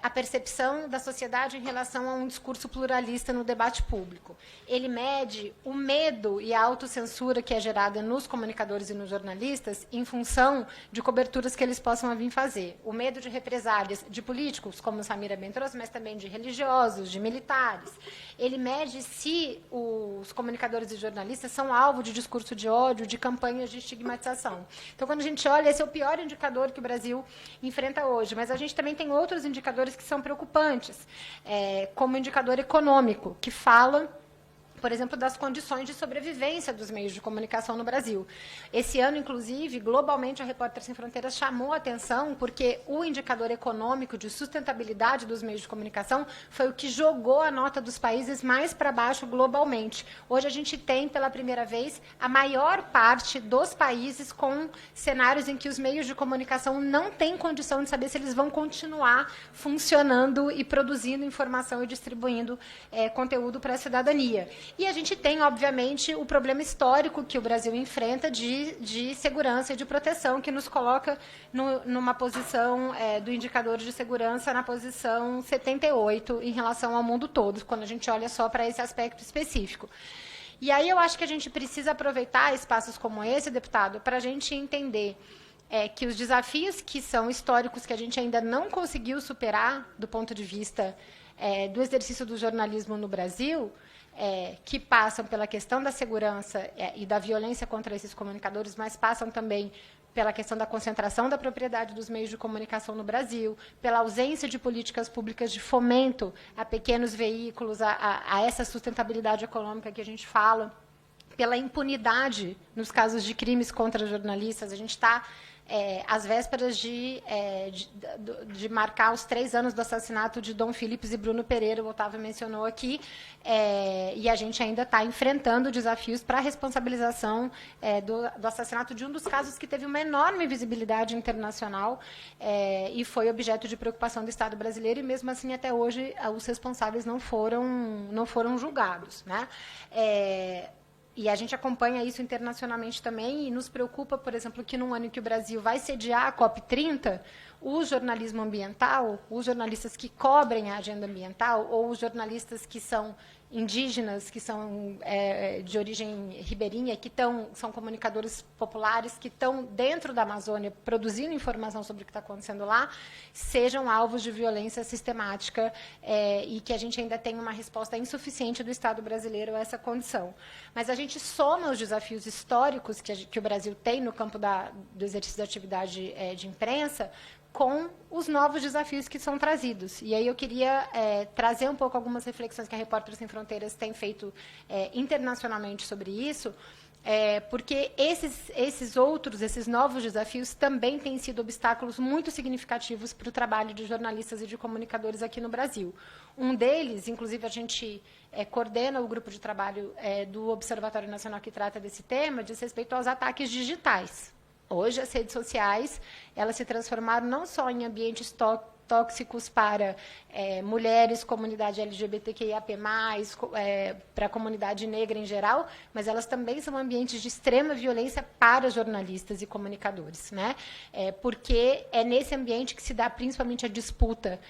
a percepção da sociedade em relação a um discurso pluralista no debate público. Ele mede o medo e a autocensura que é gerada nos comunicadores e nos jornalistas em função de coberturas que eles possam vir fazer. O medo de represálias de políticos, como Samira bem trouxe, mas também de religiosos, de militares. Ele mede se os comunicadores e jornalistas são alvo de discurso de ódio, de campanhas de estigmatização. Então, quando a gente olha, esse é o pior indicador que o Brasil enfrenta hoje. Mas a gente também tem outros indicadores que são preocupantes, como o indicador econômico, que fala, por exemplo, das condições de sobrevivência dos meios de comunicação no Brasil. Esse ano, inclusive, globalmente, a Repórteres Sem Fronteiras chamou a atenção porque o indicador econômico de sustentabilidade dos meios de comunicação foi o que jogou a nota dos países mais para baixo globalmente. Hoje a gente tem, pela primeira vez, a maior parte dos países com cenários em que os meios de comunicação não têm condição de saber se eles vão continuar funcionando e produzindo informação e distribuindo conteúdo para a cidadania. E a gente tem, obviamente, o problema histórico que o Brasil enfrenta de segurança e de proteção, que nos coloca numa posição do indicador de segurança na posição 78 em relação ao mundo todo, quando a gente olha só para esse aspecto específico. E aí eu acho que a gente precisa aproveitar espaços como esse, deputado, para a gente entender que os desafios que são históricos, que a gente ainda não conseguiu superar do ponto de vista do exercício do jornalismo no Brasil, que passam pela questão da segurança e da violência contra esses comunicadores, mas passam também pela questão da concentração da propriedade dos meios de comunicação no Brasil, pela ausência de políticas públicas de fomento a pequenos veículos, a essa sustentabilidade econômica que a gente fala, pela impunidade nos casos de crimes contra jornalistas. A gente está às vésperas de marcar os 3 anos do assassinato de Dom Philips e Bruno Pereira, o Otávio mencionou aqui, e a gente ainda está enfrentando desafios para a responsabilização do assassinato de um dos casos que teve uma enorme visibilidade internacional e foi objeto de preocupação do Estado brasileiro, e mesmo assim, até hoje, os responsáveis não foram julgados, né? E a gente acompanha isso internacionalmente também, e nos preocupa, por exemplo, que num ano em que o Brasil vai sediar a COP30, o jornalismo ambiental, os jornalistas que cobrem a agenda ambiental, ou os jornalistas que são indígenas, que são de origem ribeirinha, que são comunicadores populares, que estão dentro da Amazônia produzindo informação sobre o que está acontecendo lá, sejam alvos de violência sistemática e que a gente ainda tem uma resposta insuficiente do Estado brasileiro a essa condição. Mas a gente soma os desafios históricos que o Brasil tem no campo do exercício da atividade de imprensa com os novos desafios que são trazidos. E aí eu queria trazer um pouco algumas reflexões que a Repórteres Sem Fronteiras tem feito internacionalmente sobre isso, porque esses novos desafios também têm sido obstáculos muito significativos para o trabalho de jornalistas e de comunicadores aqui no Brasil. Um deles, inclusive, a gente coordena o grupo de trabalho do Observatório Nacional que trata desse tema, diz respeito aos ataques digitais. Hoje, as redes sociais, elas se transformaram não só em ambientes tóxicos para mulheres, comunidade LGBTQIAP+, para a comunidade negra em geral, mas elas também são ambientes de extrema violência para jornalistas e comunicadores, né? Porque é nesse ambiente que se dá principalmente a disputa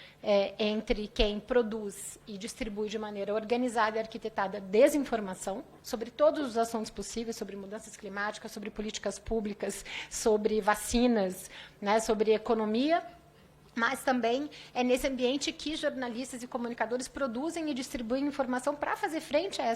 entre quem produz e distribui de maneira organizada e arquitetada desinformação sobre todos os assuntos possíveis, sobre mudanças climáticas, sobre políticas públicas, sobre vacinas, né, sobre economia, mas também é nesse ambiente que jornalistas e comunicadores produzem e distribuem informação para fazer frente a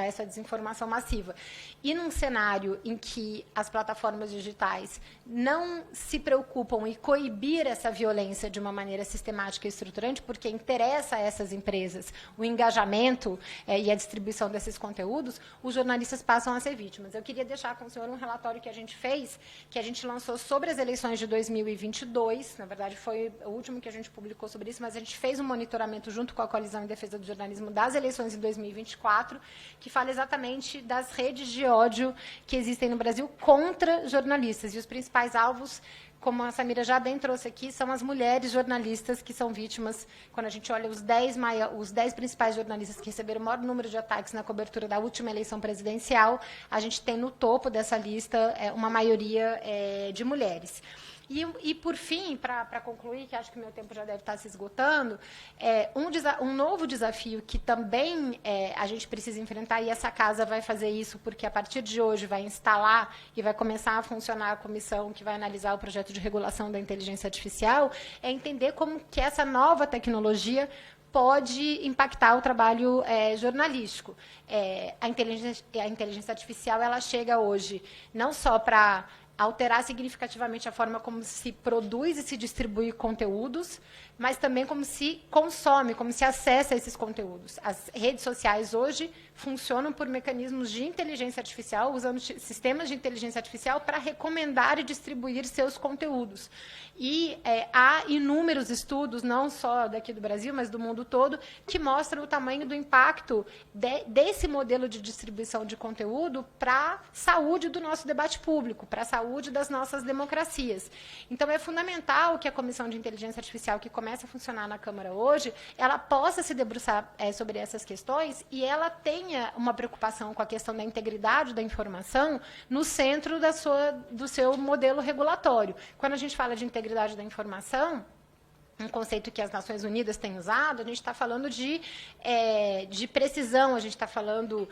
essa desinformação massiva. E num cenário em que as plataformas digitais não se preocupam em coibir essa violência de uma maneira sistemática e estruturante, porque interessa a essas empresas o engajamento e a distribuição desses conteúdos, os jornalistas passam a ser vítimas. Eu queria deixar com o senhor um relatório que a gente fez, que a gente lançou sobre as eleições de 2022, na verdade, foi o último que a gente publicou sobre isso, mas a gente fez um monitoramento junto com a Coalizão em Defesa do Jornalismo das eleições em 2024, que fala exatamente das redes de ódio que existem no Brasil contra jornalistas. E os principais alvos, como a Samira já bem trouxe aqui, são as mulheres jornalistas que são vítimas. Quando a gente olha os 10 principais jornalistas que receberam o maior número de ataques na cobertura da última eleição presidencial, a gente tem no topo dessa lista uma maioria de mulheres. E, por fim, para concluir, que acho que meu tempo já deve estar se esgotando, um novo desafio que também a gente precisa enfrentar, e essa casa vai fazer isso, porque a partir de hoje vai instalar e vai começar a funcionar a comissão que vai analisar o projeto de regulação da inteligência artificial, é entender como que essa nova tecnologia pode impactar o trabalho jornalístico. A inteligência artificial ela chega hoje não só para alterar significativamente a forma como se produz e se distribui conteúdos, mas também como se consome, como se acessa esses conteúdos. As redes sociais hoje funcionam por mecanismos de inteligência artificial, usando sistemas de inteligência artificial para recomendar e distribuir seus conteúdos. E há inúmeros estudos, não só daqui do Brasil, mas do mundo todo, que mostram o tamanho do impacto desse modelo de distribuição de conteúdo para a saúde do nosso debate público, para a saúde das nossas democracias. Então, é fundamental que a Comissão de Inteligência Artificial, que começa a funcionar na Câmara hoje, ela possa se debruçar sobre essas questões e ela tenha uma preocupação com a questão da integridade da informação no centro do seu modelo regulatório. Quando a gente fala de integridade da informação, um conceito que as Nações Unidas têm usado, a gente está falando de precisão, a gente está falando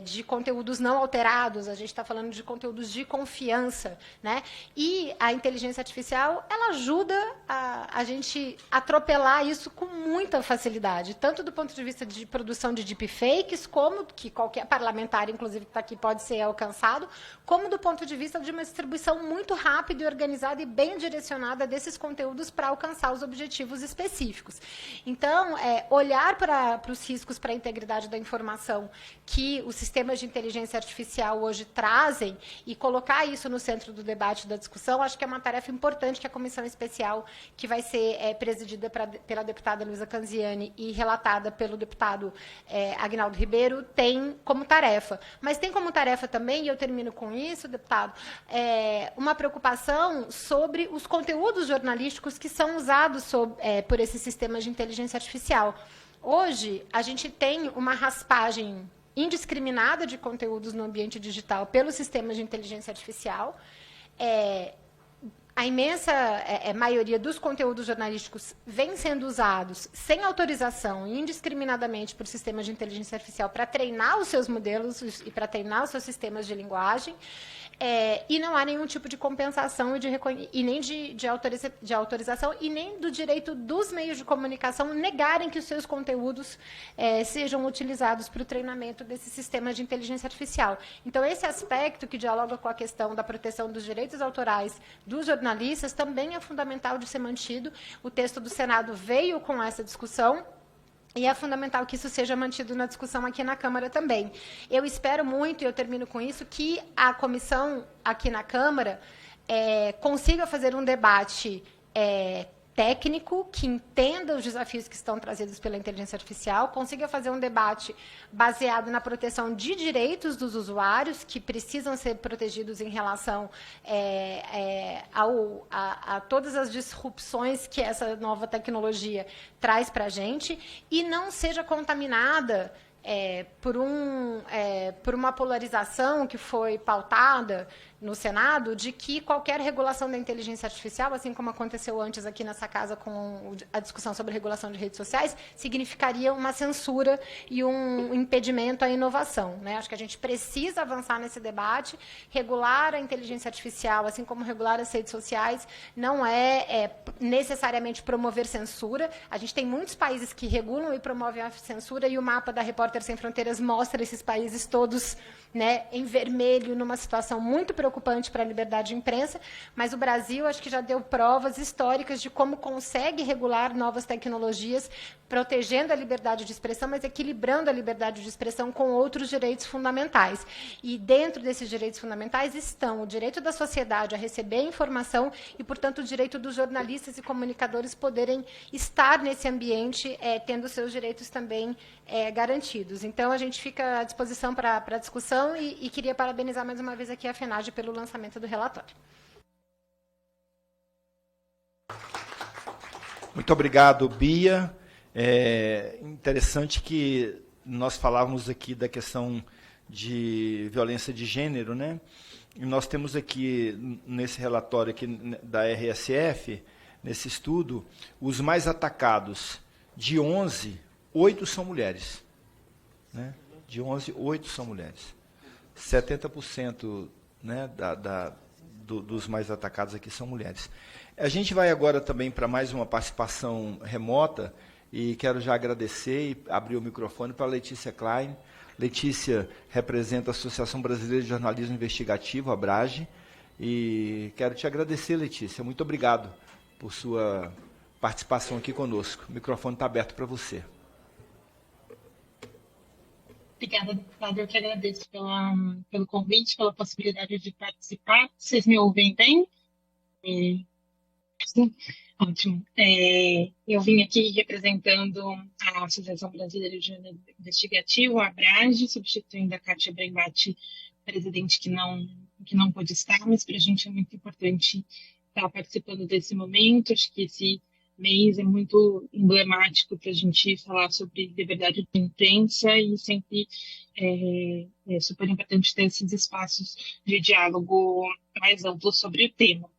de conteúdos não alterados, a gente está falando de conteúdos de confiança, né? E a inteligência artificial, ela ajuda a gente atropelar isso com muita facilidade, tanto do ponto de vista de produção de deepfakes, como que qualquer parlamentar, inclusive, que está aqui, pode ser alcançado, como do ponto de vista de uma distribuição muito rápida e organizada e bem direcionada desses conteúdos para alcançar os objetivos específicos. Então, olhar para os riscos para a integridade da informação que os sistemas de inteligência artificial hoje trazem e colocar isso no centro do debate e da discussão, acho que é uma tarefa importante que a comissão especial, que vai ser presidida pela deputada Luísa Canziani e relatada pelo deputado Aguinaldo Ribeiro, tem como tarefa. Mas tem como tarefa também, e eu termino com isso, deputado, uma preocupação sobre os conteúdos jornalísticos que são usados por esses sistemas de inteligência artificial. Hoje, a gente tem uma raspagem indiscriminada de conteúdos no ambiente digital pelos sistemas de inteligência artificial. A imensa maioria dos conteúdos jornalísticos vem sendo usados sem autorização e indiscriminadamente por sistemas de inteligência artificial para treinar os seus modelos e para treinar os seus sistemas de linguagem. E não há nenhum tipo de compensação e nem de autorização e nem do direito dos meios de comunicação negarem que os seus conteúdos sejam utilizados para o treinamento desse sistema de inteligência artificial. Então, esse aspecto que dialoga com a questão da proteção dos direitos autorais dos jornalistas também é fundamental de ser mantido. O texto do Senado veio com essa discussão, e é fundamental que isso seja mantido na discussão aqui na Câmara também. Eu espero muito, e eu termino com isso, que a comissão aqui na Câmara consiga fazer um debate técnico, que entenda os desafios que estão trazidos pela inteligência artificial, consiga fazer um debate baseado na proteção de direitos dos usuários, que precisam ser protegidos em relação a todas as disrupções que essa nova tecnologia traz para a gente, e não seja contaminada por uma polarização que foi pautada no Senado, de que qualquer regulação da inteligência artificial, assim como aconteceu antes aqui nessa casa com a discussão sobre regulação de redes sociais, significaria uma censura e um impedimento à inovação, né? Acho que a gente precisa avançar nesse debate. Regular a inteligência artificial, assim como regular as redes sociais, não é necessariamente promover censura. A gente tem muitos países que regulam e promovem a censura, e o mapa da Repórter Sem Fronteiras mostra esses países todos, né, em vermelho, numa situação muito preocupante para a liberdade de imprensa, mas o Brasil acho que já deu provas históricas de como consegue regular novas tecnologias, protegendo a liberdade de expressão, mas equilibrando a liberdade de expressão com outros direitos fundamentais. E dentro desses direitos fundamentais estão o direito da sociedade a receber informação e, portanto, o direito dos jornalistas e comunicadores poderem estar nesse ambiente, tendo seus direitos também garantidos. Então, a gente fica à disposição para a discussão e queria parabenizar mais uma vez aqui a FENAGE pelo lançamento do relatório.
Muito obrigado, Bia. É interessante que nós falávamos aqui da questão de violência de gênero, né? E nós temos aqui, nesse relatório aqui da RSF, nesse estudo, os mais atacados, de 11, 8 são mulheres. Né? De 11, 8 são mulheres. 70%, né, dos mais atacados aqui são mulheres. A gente vai agora também para mais uma participação remota, e quero já agradecer e abrir o microfone para a Letícia Klein. Letícia representa a Associação Brasileira de Jornalismo Investigativo, a ABRAGE, e quero te agradecer, Letícia. Muito obrigado por sua participação aqui conosco. O microfone está aberto para você.
Obrigada, deputado. Eu que agradeço pelo convite, pela possibilidade de participar. Vocês me ouvem bem? Sim, ótimo. Eu vim aqui representando a Associação Brasileira de Jornalismo Investigativo, a ABRAGE, substituindo a Kátia Brembati, presidente que não pôde estar, mas para a gente é muito importante estar participando desse momento. Acho que esse mês é muito emblemático para a gente falar sobre liberdade de imprensa, e sempre é super importante ter esses espaços de diálogo mais amplos sobre o tema.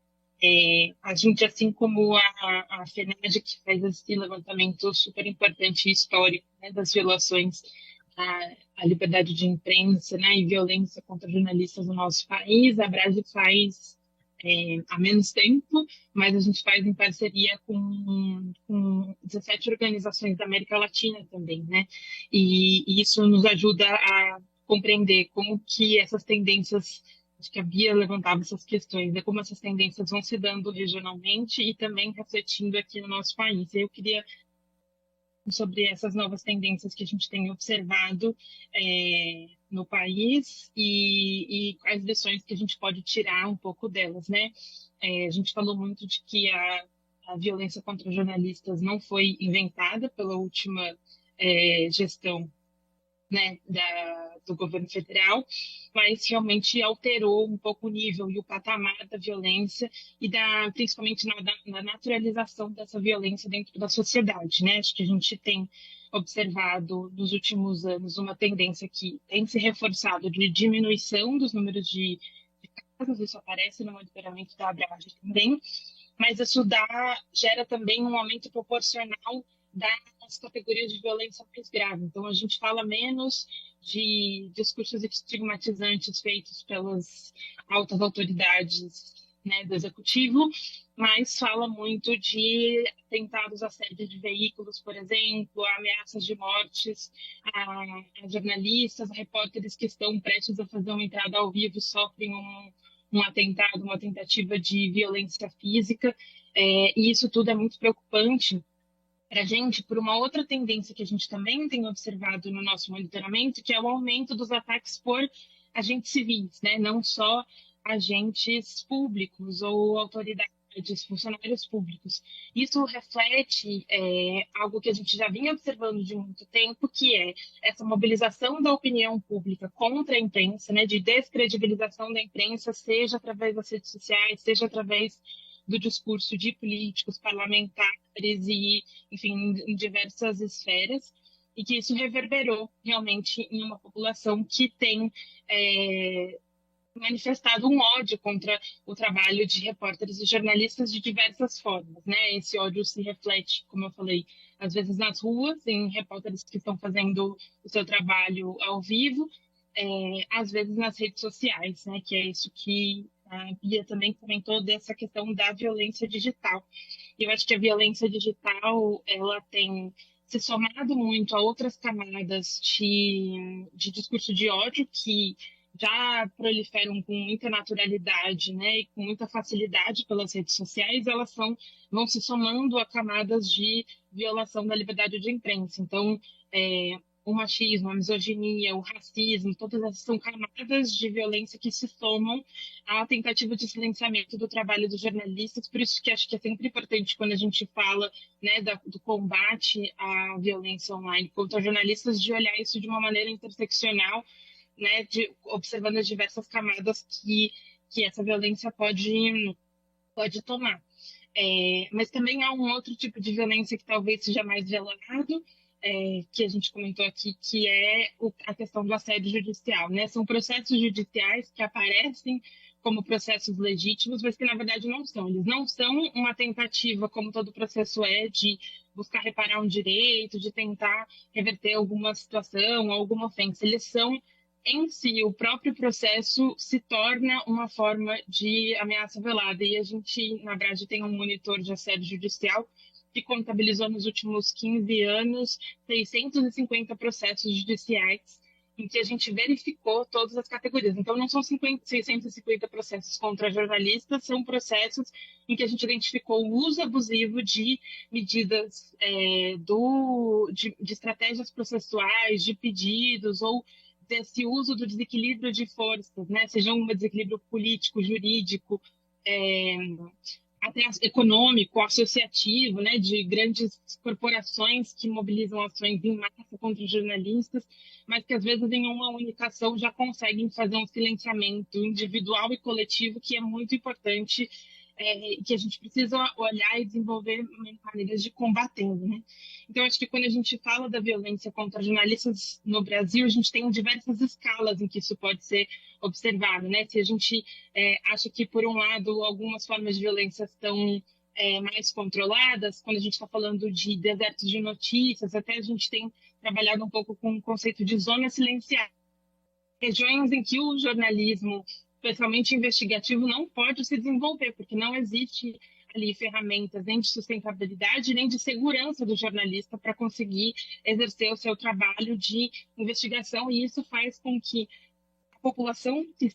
A gente, assim como a FENAGE, que faz esse levantamento super importante e histórico, né, das violações à liberdade de imprensa, né, e violência contra jornalistas no nosso país, a Abrage faz há menos tempo, mas a gente faz em parceria com 17 organizações da América Latina também, né? E isso nos ajuda a compreender como que essas tendências, acho que a Bia levantava essas questões, né? Como essas tendências vão se dando regionalmente e também refletindo aqui no nosso país. Eu queria sobre essas novas tendências que a gente tem observado no país e quais lições que a gente pode tirar um pouco delas, né? A gente falou muito de que a violência contra jornalistas não foi inventada pela última gestão, né, do governo federal, mas realmente alterou um pouco o nível e o patamar da violência e principalmente na naturalização dessa violência dentro da sociedade, né? Acho que a gente tem observado nos últimos anos uma tendência que tem se reforçado de diminuição dos números de casos, isso aparece no monitoramento da Abrage também, mas isso gera também um aumento proporcional das categorias de violência mais grave. Então, a gente fala menos de discursos estigmatizantes feitos pelas altas autoridades, né, do executivo, mas fala muito de tentados assédio de veículos, por exemplo, ameaças de mortes a jornalistas, a repórteres que estão prestes a fazer uma entrada ao vivo sofrem um atentado, uma tentativa de violência física, e isso tudo é muito preocupante para a gente, por uma outra tendência que a gente também tem observado no nosso monitoramento, que é o aumento dos ataques por agentes civis, né? Não só agentes públicos ou autoridades, funcionários públicos. Isso reflete algo que a gente já vinha observando de muito tempo, que é essa mobilização da opinião pública contra a imprensa, né? De descredibilização da imprensa, seja através das redes sociais, seja através do discurso de políticos, parlamentares e, enfim, em diversas esferas, e que isso reverberou realmente em uma população que tem manifestado um ódio contra o trabalho de repórteres e jornalistas de diversas formas, né? Esse ódio se reflete, como eu falei, às vezes nas ruas, em repórteres que estão fazendo o seu trabalho ao vivo, às vezes nas redes sociais, né? Que é isso que a Bia também comentou dessa questão da violência digital. Eu acho que a violência digital, ela tem se somado muito a outras camadas de discurso de ódio que já proliferam com muita naturalidade, né, e com muita facilidade pelas redes sociais, elas vão se somando a camadas de violação da liberdade de imprensa. Então, o machismo, a misoginia, o racismo, todas essas são camadas de violência que se somam à tentativa de silenciamento do trabalho dos jornalistas. Por isso que acho que é sempre importante quando a gente fala, né, do combate à violência online contra jornalistas, de olhar isso de uma maneira interseccional, né, observando as diversas camadas que essa violência pode tomar. Mas também há um outro tipo de violência que talvez seja mais velado, que a gente comentou aqui, que é a questão do assédio judicial, né? São processos judiciais que aparecem como processos legítimos, mas que na verdade não são. Eles não são uma tentativa, como todo processo de buscar reparar um direito, de tentar reverter alguma situação, alguma ofensa. Eles são, em si, o próprio processo se torna uma forma de ameaça velada. E a gente, na verdade, tem um monitor de assédio judicial que contabilizou nos últimos 15 anos 650 processos judiciais em que a gente verificou todas as categorias. Então, não são 650 processos contra jornalistas, são processos em que a gente identificou o uso abusivo de medidas, de estratégias processuais, de pedidos, ou desse uso do desequilíbrio de forças, né? Seja um desequilíbrio político, jurídico, até econômico, associativo, né, de grandes corporações que mobilizam ações em massa contra os jornalistas, mas que às vezes em uma única ação já conseguem fazer um silenciamento individual e coletivo que é muito importante que a gente precisa olhar e desenvolver maneiras de combatê-lo, né? Então, acho que quando a gente fala da violência contra jornalistas no Brasil, a gente tem diversas escalas em que isso pode ser observado, né? Se a gente acha que, por um lado, algumas formas de violência estão mais controladas, quando a gente está falando de desertos de notícias, até a gente tem trabalhado um pouco com o conceito de zona silenciada, regiões em que o jornalismo, especialmente investigativo, não pode se desenvolver, porque não existe ali ferramentas nem de sustentabilidade, nem de segurança do jornalista para conseguir exercer o seu trabalho de investigação, e isso faz com que a população que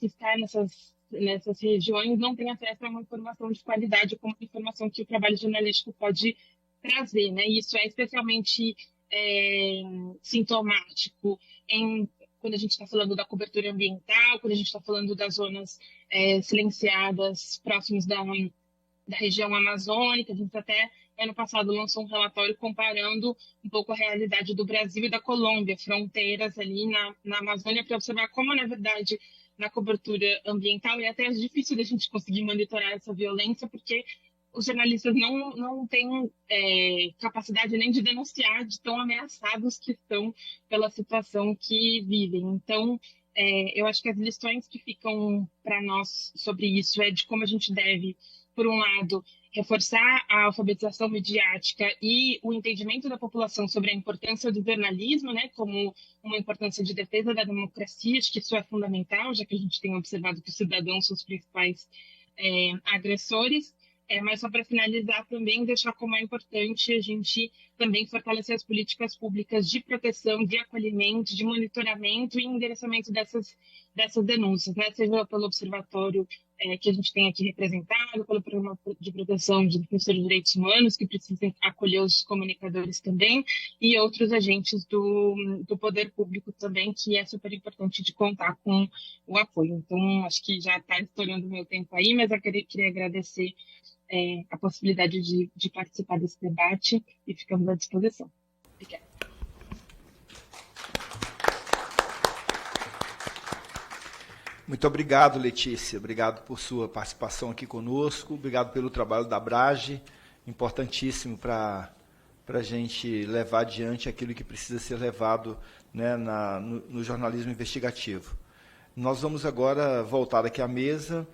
está nessas regiões não tenha acesso a uma informação de qualidade, como a informação que o trabalho jornalístico pode trazer, né? Isso é especialmente sintomático quando a gente está falando da cobertura ambiental, quando a gente está falando das zonas silenciadas próximas da região amazônica. A gente até, ano passado, lançou um relatório comparando um pouco a realidade do Brasil e da Colômbia, fronteiras ali na Amazônia, para observar como, na verdade, na cobertura ambiental é até difícil da gente conseguir monitorar essa violência, porque os jornalistas não têm capacidade nem de denunciar de tão ameaçados que estão pela situação que vivem. Então, eu acho que as lições que ficam para nós sobre isso é de como a gente deve, por um lado, reforçar a alfabetização midiática e o entendimento da população sobre a importância do jornalismo, né, como uma importância de defesa da democracia. Acho que isso é fundamental, já que a gente tem observado que os cidadãos são os principais agressores. Mas só para finalizar também, deixar como é importante a gente também fortalecer as políticas públicas de proteção, de acolhimento, de monitoramento e endereçamento dessas denúncias, né? Seja pelo observatório que a gente tem aqui representado, pelo Programa de Proteção de Defensores de Direitos Humanos, que precisam acolher os comunicadores também, e outros agentes do poder público também, que é super importante de contar com o apoio. Então, acho que já está estourando o meu tempo aí, mas eu queria agradecer a possibilidade de participar desse debate e ficamos à disposição. Obrigada.
Muito obrigado, Letícia. Obrigado por sua participação aqui conosco. Obrigado pelo trabalho da Abrage, importantíssimo para a gente levar adiante aquilo que precisa ser levado, né, no jornalismo investigativo. Nós vamos agora voltar aqui à mesa.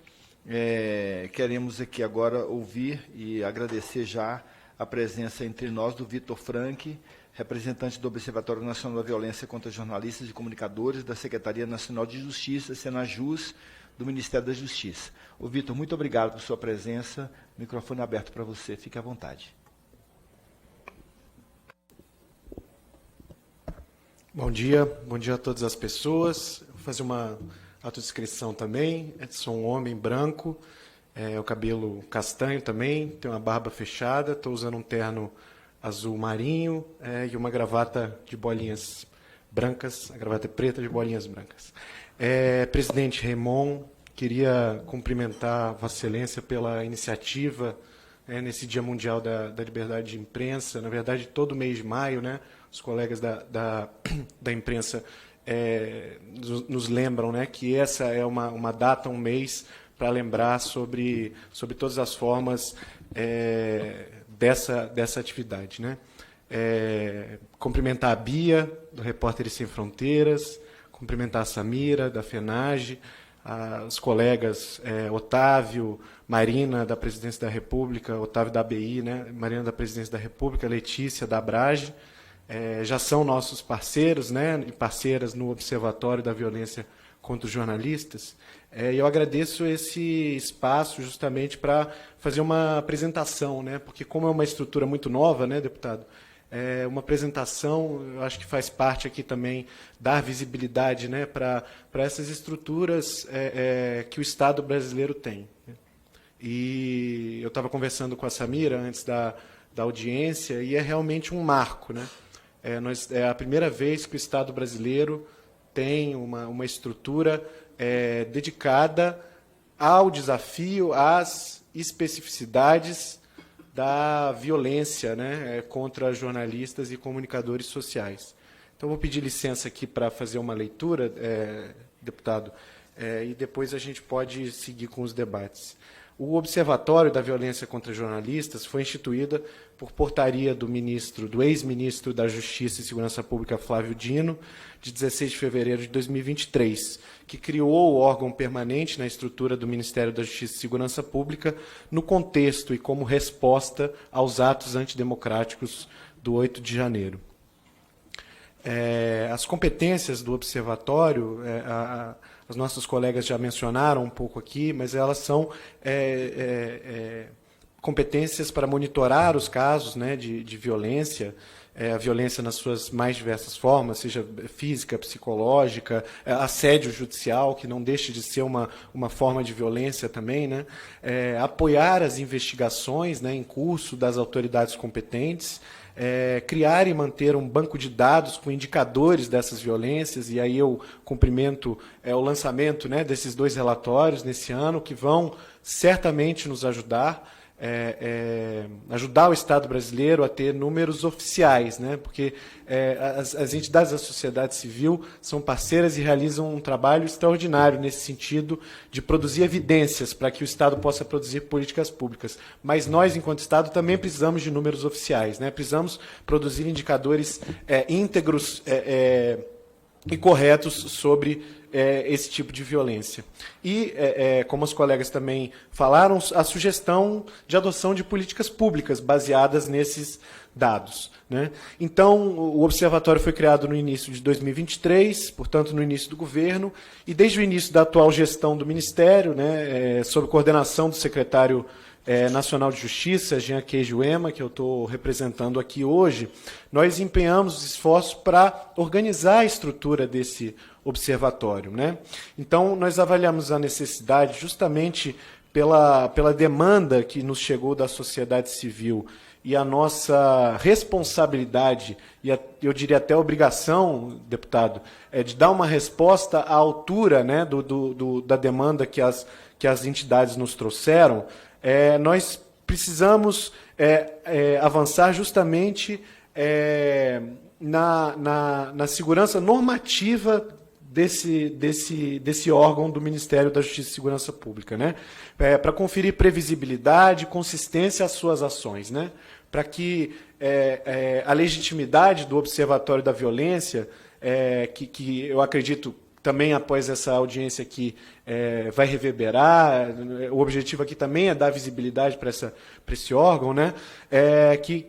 Queremos aqui agora ouvir e agradecer já a presença entre nós do Vitor Frank, representante do Observatório Nacional da Violência contra Jornalistas e Comunicadores, da Secretaria Nacional de Justiça, Senajus, do Ministério da Justiça. Ô, Vitor, muito obrigado por sua presença. Microfone aberto para você, fique à vontade.
Bom dia a todas as pessoas. Vou fazer uma autodescrição também. Sou um homem branco, o cabelo castanho também, tenho uma barba fechada, estou usando um terno azul marinho e uma gravata de bolinhas brancas, a gravata é preta de bolinhas brancas. Presidente Raymond, queria cumprimentar Vossa Excelência pela iniciativa nesse Dia Mundial da Liberdade de Imprensa. Na verdade, todo mês de maio, né, os colegas da imprensa nos lembram, né, que essa é uma data, um mês, para lembrar sobre todas as formas dessa atividade, né? Cumprimentar a Bia, do Repórteres Sem Fronteiras, cumprimentar a Samira, da FENAGE, os colegas Otávio, Marina, da Presidência da República, Otávio da ABI, né? Marina, da Presidência da República, Letícia, da Abrage, já são nossos parceiros, né, e parceiras no Observatório da Violência contra os Jornalistas. Eu agradeço esse espaço justamente para fazer uma apresentação, né, porque como é uma estrutura muito nova, né, deputado, uma apresentação, eu acho que faz parte aqui também dar visibilidade, né, para essas estruturas que o Estado brasileiro tem. E eu estava conversando com a Samira antes da audiência e é realmente um marco, né? É a primeira vez que o Estado brasileiro tem uma estrutura dedicada ao desafio, às especificidades da violência, né, contra jornalistas e comunicadores sociais. Então, vou pedir licença aqui para fazer uma leitura, deputado, e depois a gente pode seguir com os debates. o Observatório da Violência contra Jornalistas foi instituída por portaria do ex-ministro da Justiça e Segurança Pública, Flávio Dino, de 16 de fevereiro de 2023, que criou o órgão permanente na estrutura do Ministério da Justiça e Segurança Pública no contexto e como resposta aos atos antidemocráticos do 8 de janeiro. As competências do observatório, as nossas colegas já mencionaram um pouco aqui, mas elas são competências para monitorar os casos, né, de violência, a violência nas suas mais diversas formas, seja física, psicológica, assédio judicial, que não deixa de ser uma forma de violência também, né, apoiar as investigações, né, em curso das autoridades competentes, criar e manter um banco de dados com indicadores dessas violências, e aí eu cumprimento o lançamento, né, desses 2 relatórios nesse ano, que vão certamente nos ajudar, ajudar o Estado brasileiro a ter números oficiais, né, porque as entidades da sociedade civil são parceiras e realizam um trabalho extraordinário nesse sentido de produzir evidências para que o Estado possa produzir políticas públicas. Mas nós, enquanto Estado, também precisamos de números oficiais, né, precisamos produzir indicadores íntegros e corretos sobre esse tipo de violência. E, como os colegas também falaram, a sugestão de adoção de políticas públicas baseadas nesses dados, né? Então, o Observatório foi criado no início de 2023, portanto, no início do governo, e desde o início da atual gestão do Ministério, né, sob coordenação do secretário Nacional de Justiça, Jean Queijo Ema, que eu estou representando aqui hoje, nós empenhamos os esforços para organizar a estrutura desse observatório, né? Então, nós avaliamos a necessidade justamente pela demanda que nos chegou da sociedade civil e a nossa responsabilidade, e eu diria até obrigação, deputado, de dar uma resposta à altura, né, da demanda que as entidades nos trouxeram. Nós precisamos avançar justamente na segurança normativa desse órgão do Ministério da Justiça e Segurança Pública, né? Para conferir previsibilidade e consistência às suas ações, né? Para que a legitimidade do Observatório da Violência, que eu acredito também após essa audiência aqui vai reverberar, o objetivo aqui também é dar visibilidade para esse órgão, né?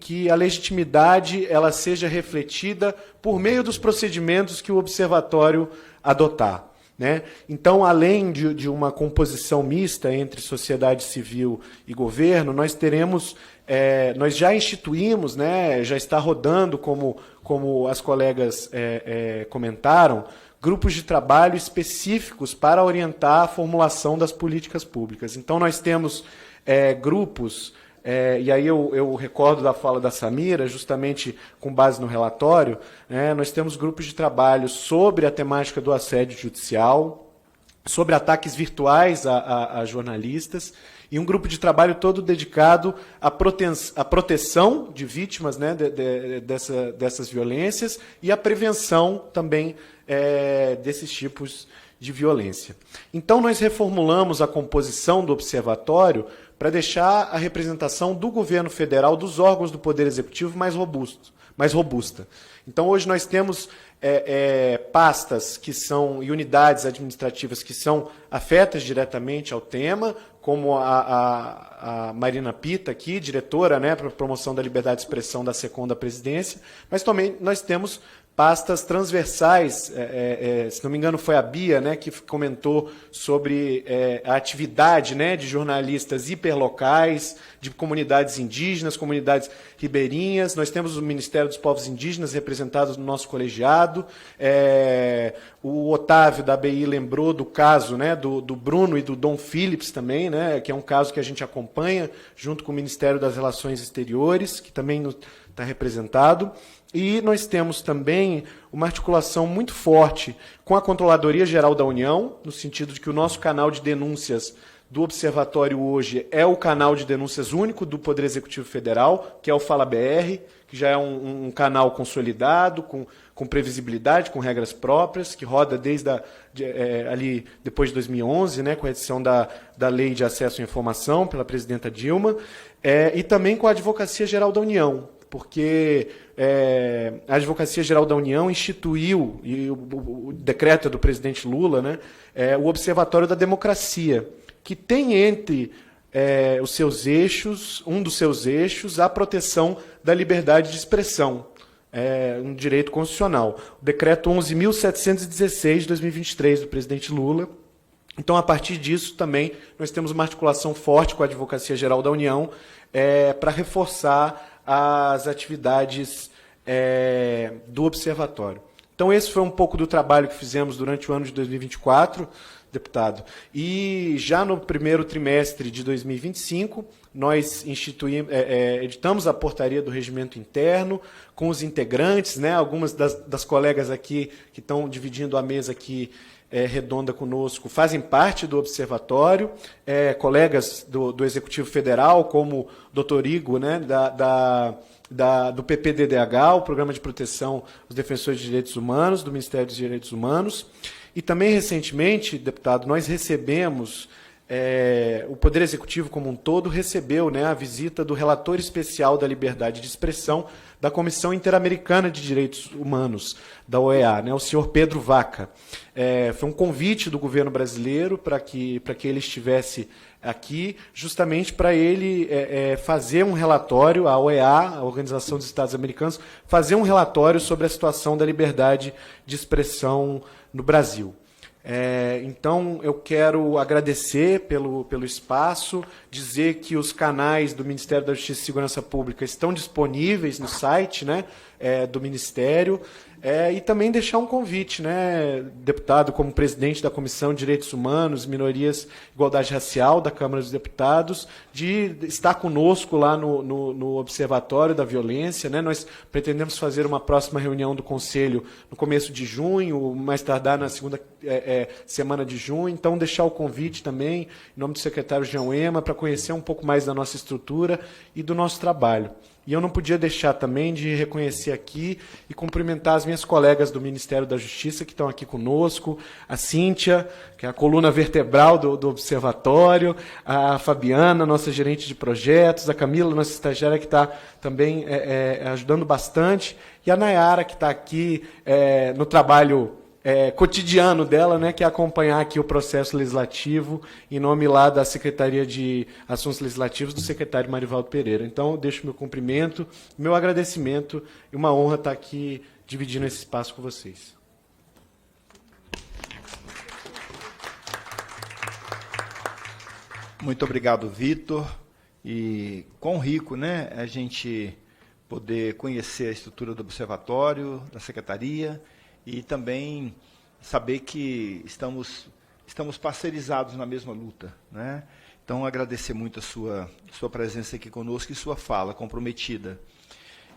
Que a legitimidade ela seja refletida por meio dos procedimentos que o observatório adotar, né? Então, além de uma composição mista entre sociedade civil e governo, nós teremos, nós já instituímos, né, já está rodando, como as colegas comentaram, grupos de trabalho específicos para orientar a formulação das políticas públicas. Então, nós temos grupos, e aí eu recordo da fala da Samira, justamente com base no relatório, nós temos grupos de trabalho sobre a temática do assédio judicial, sobre ataques virtuais a jornalistas, e um grupo de trabalho todo dedicado à proteção de vítimas, né, dessas violências e à prevenção também desses tipos de violência. Então, nós reformulamos a composição do observatório para deixar a representação do governo federal, dos órgãos do Poder Executivo mais robusta. Então, hoje nós temos pastas e unidades administrativas que são afetas diretamente ao tema, como a Marina Pita, aqui, diretora, né, para a promoção da liberdade de expressão da SECOM da presidência, mas também nós temos pastas transversais, se não me engano foi a Bia, né, que comentou sobre a atividade, né, de jornalistas hiperlocais, de comunidades indígenas, comunidades ribeirinhas. Nós temos o Ministério dos Povos Indígenas representado no nosso colegiado. O Otávio da ABI lembrou do caso, né, do Bruno e do Dom Phillips também, né, que é um caso que a gente acompanha junto com o Ministério das Relações Exteriores, que também está representado. E nós temos também uma articulação muito forte com a Controladoria Geral da União, no sentido de que o nosso canal de denúncias do Observatório hoje é o canal de denúncias único do Poder Executivo Federal, que é o Fala BR, que já é um canal consolidado, com previsibilidade, com regras próprias, que roda desde ali depois de 2011, né, com a edição da Lei de Acesso à Informação pela presidenta Dilma, e também com a Advocacia Geral da União, porque a Advocacia Geral da União instituiu, e o decreto é do presidente Lula, né, o Observatório da Democracia, que tem entre os seus eixos, um dos seus eixos, a proteção da liberdade de expressão, um direito constitucional. O decreto 11.716 de 2023 do presidente Lula. Então, a partir disso, também, nós temos uma articulação forte com a Advocacia Geral da União para reforçar as atividades do Observatório. Então, esse foi um pouco do trabalho que fizemos durante o ano de 2024, deputado. E já no primeiro trimestre de 2025, nós editamos a portaria do regimento interno com os integrantes, né, algumas das colegas aqui que estão dividindo a mesa aqui redonda conosco, fazem parte do observatório, colegas do Executivo Federal, como o doutor Igor, né, do PPDDH, o Programa de Proteção aos Defensores de Direitos Humanos, do Ministério dos Direitos Humanos. E também, recentemente, deputado, nós recebemos, o Poder Executivo como um todo recebeu, né, a visita do relator especial da liberdade de expressão da Comissão Interamericana de Direitos Humanos, da OEA, né, o senhor Pedro Vaca. Foi um convite do governo brasileiro para que ele estivesse aqui, justamente para ele fazer um relatório, a OEA, a Organização dos Estados Americanos, fazer um relatório sobre a situação da liberdade de expressão no Brasil. Então, eu quero agradecer pelo espaço, dizer que os canais do Ministério da Justiça e Segurança Pública estão disponíveis no site, né, do Ministério, e também deixar um convite, né, deputado, como presidente da Comissão de Direitos Humanos, Minorias e Igualdade Racial da Câmara dos Deputados, de estar conosco lá no Observatório da Violência, né. Nós pretendemos fazer uma próxima reunião do Conselho no começo de junho, mais tardar na segunda semana de junho, então deixar o convite também, em nome do secretário Jean Ema, para conhecer um pouco mais da nossa estrutura e do nosso trabalho. E eu não podia deixar também de reconhecer aqui e cumprimentar as minhas colegas do Ministério da Justiça que estão aqui conosco, a Cíntia, que é a coluna vertebral do Observatório, a Fabiana, nossa gerente de projetos, a Camila, nossa estagiária, que está também ajudando bastante, e a Nayara, que está aqui no trabalho cotidiano dela, né, que é acompanhar aqui o processo legislativo em nome lá da Secretaria de Assuntos Legislativos do secretário Marivaldo Pereira. Então, eu deixo meu cumprimento, meu agradecimento e uma honra estar aqui dividindo esse espaço com vocês.
Muito obrigado, Vitor. E quão rico, né, a gente poder conhecer a estrutura do Observatório, da Secretaria, e também saber que estamos parceirizados na mesma luta, né? Então, agradecer muito a sua presença aqui conosco e sua fala comprometida.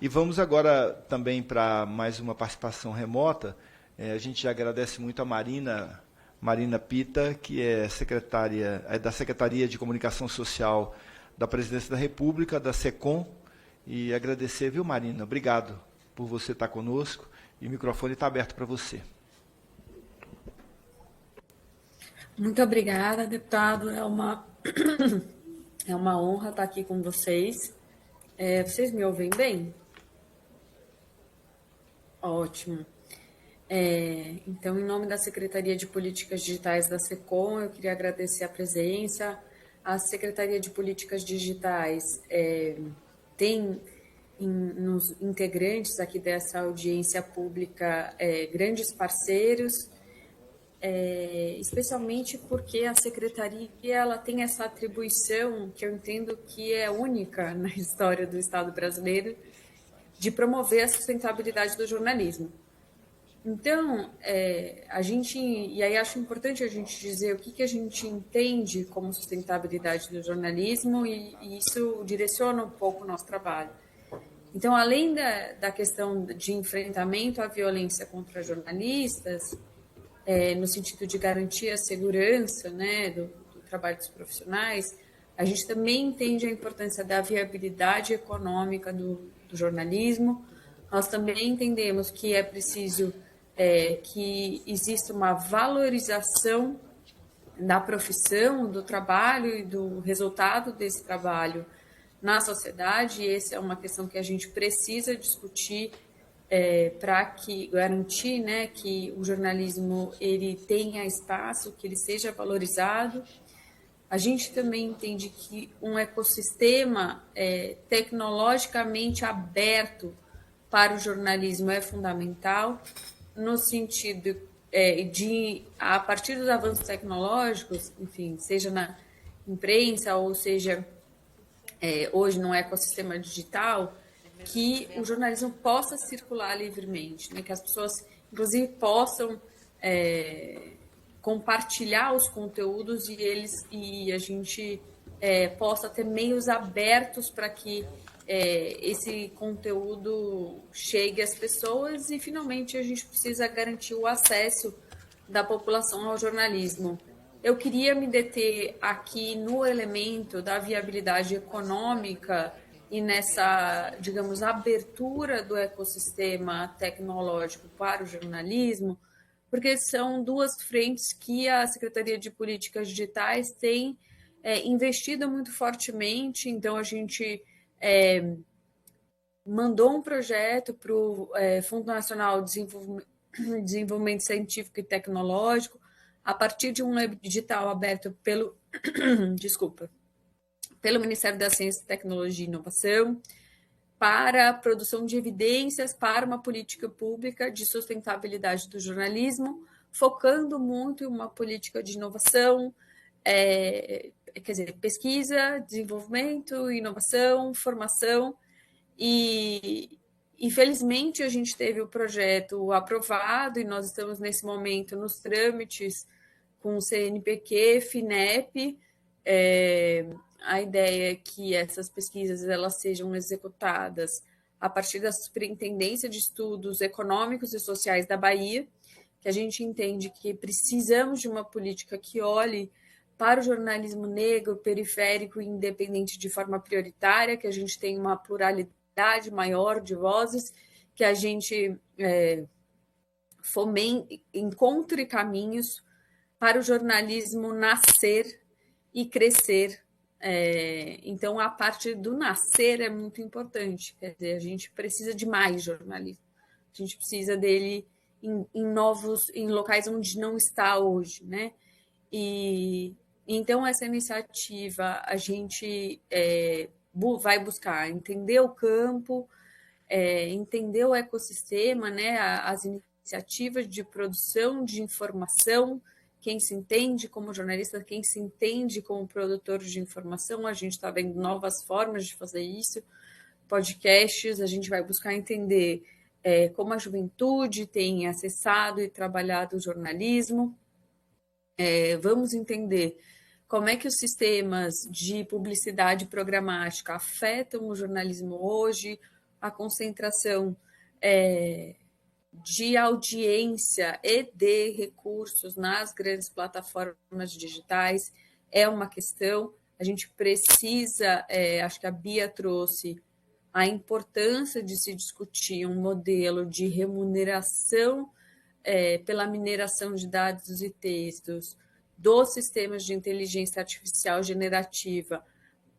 E vamos agora também para mais uma participação remota. A gente agradece muito a Marina Pita, que é da Secretaria de Comunicação Social da Presidência da República, da SECOM, e agradecer, viu, Marina? Obrigado por você estar conosco. E o microfone está aberto para você.
Muito obrigada, deputado. É uma honra estar aqui com vocês. Vocês me ouvem bem? Ótimo. Então, em nome da Secretaria de Políticas Digitais da SECOM, eu queria agradecer a presença. A Secretaria de Políticas Digitais tem nos integrantes aqui dessa audiência pública grandes parceiros, especialmente porque a Secretaria ela tem essa atribuição que eu entendo que é única na história do Estado brasileiro, de promover a sustentabilidade do jornalismo. Então, e aí acho importante a gente dizer o que a gente entende como sustentabilidade do jornalismo e isso direciona um pouco o nosso trabalho. Então, além da questão de enfrentamento à violência contra jornalistas, no sentido de garantir a segurança, né, trabalho dos profissionais, a gente também entende a importância da viabilidade econômica do jornalismo. Nós também entendemos que é preciso que exista uma valorização da profissão, do trabalho e do resultado desse trabalho na sociedade, e essa é uma questão que a gente precisa discutir para garantir, né, que o jornalismo ele tenha espaço, que ele seja valorizado. A gente também entende que um ecossistema tecnologicamente aberto para o jornalismo é fundamental, no sentido de, a partir dos avanços tecnológicos, enfim, seja na imprensa ou seja hoje no ecossistema digital, que o jornalismo possa circular livremente, né? Que as pessoas, inclusive, possam compartilhar os conteúdos e a gente possa ter meios abertos para que esse conteúdo chegue às pessoas e, finalmente, a gente precisa garantir o acesso da população ao jornalismo. Eu queria me deter aqui no elemento da viabilidade econômica e nessa, digamos, abertura do ecossistema tecnológico para o jornalismo, porque são duas frentes que a Secretaria de Políticas Digitais tem investido muito fortemente. Então, a gente mandou um projeto para o Fundo Nacional de Desenvolvimento Científico e Tecnológico, a partir de um edital aberto pelo Ministério da Ciência, Tecnologia e Inovação, para a produção de evidências para uma política pública de sustentabilidade do jornalismo, focando muito em uma política de inovação, quer dizer, pesquisa, desenvolvimento, inovação, formação, e infelizmente a gente teve o projeto aprovado e nós estamos nesse momento nos trâmites com o CNPq, FINEP. A ideia é que essas pesquisas elas sejam executadas a partir da Superintendência de Estudos Econômicos e Sociais da Bahia, que a gente entende que precisamos de uma política que olhe para o jornalismo negro, periférico e independente de forma prioritária, que a gente tenha uma pluralidade maior de vozes, que a gente encontre caminhos para o jornalismo nascer e crescer. Então, a parte do nascer é muito importante. Quer dizer, a gente precisa de mais jornalismo. A gente precisa dele em locais onde não está hoje, né? E então essa iniciativa a gente vai buscar entender o campo, entender o ecossistema, né? As iniciativas de produção de informação, quem se entende como jornalista, quem se entende como produtor de informação, a gente está vendo novas formas de fazer isso, podcasts, a gente vai buscar entender como a juventude tem acessado e trabalhado o jornalismo, vamos entender como é que os sistemas de publicidade programática afetam o jornalismo hoje, a concentração de audiência e de recursos nas grandes plataformas digitais é uma questão. A gente precisa, acho que a Bia trouxe a importância de se discutir um modelo de remuneração pela mineração de dados e textos dos sistemas de inteligência artificial generativa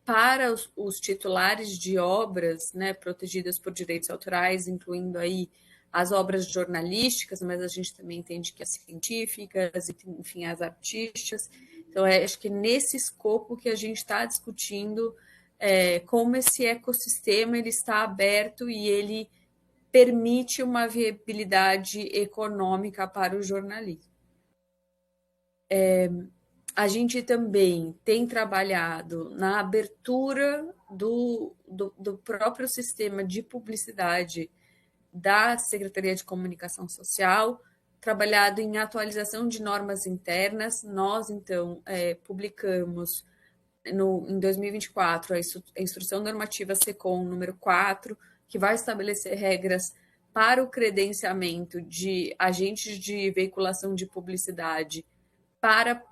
para os titulares de obras, né, protegidas por direitos autorais, incluindo aí as obras jornalísticas, mas a gente também entende que as científicas, enfim, as artísticas. Então, acho que nesse escopo que a gente está discutindo como esse ecossistema ele está aberto e ele permite uma viabilidade econômica para o jornalismo. A gente também tem trabalhado na abertura do próprio sistema de publicidade da Secretaria de Comunicação Social, trabalhado em atualização de normas internas. Nós, então, publicamos em 2024 a Instrução Normativa SECOM número 4, que vai estabelecer regras para o credenciamento de agentes de veiculação de publicidade para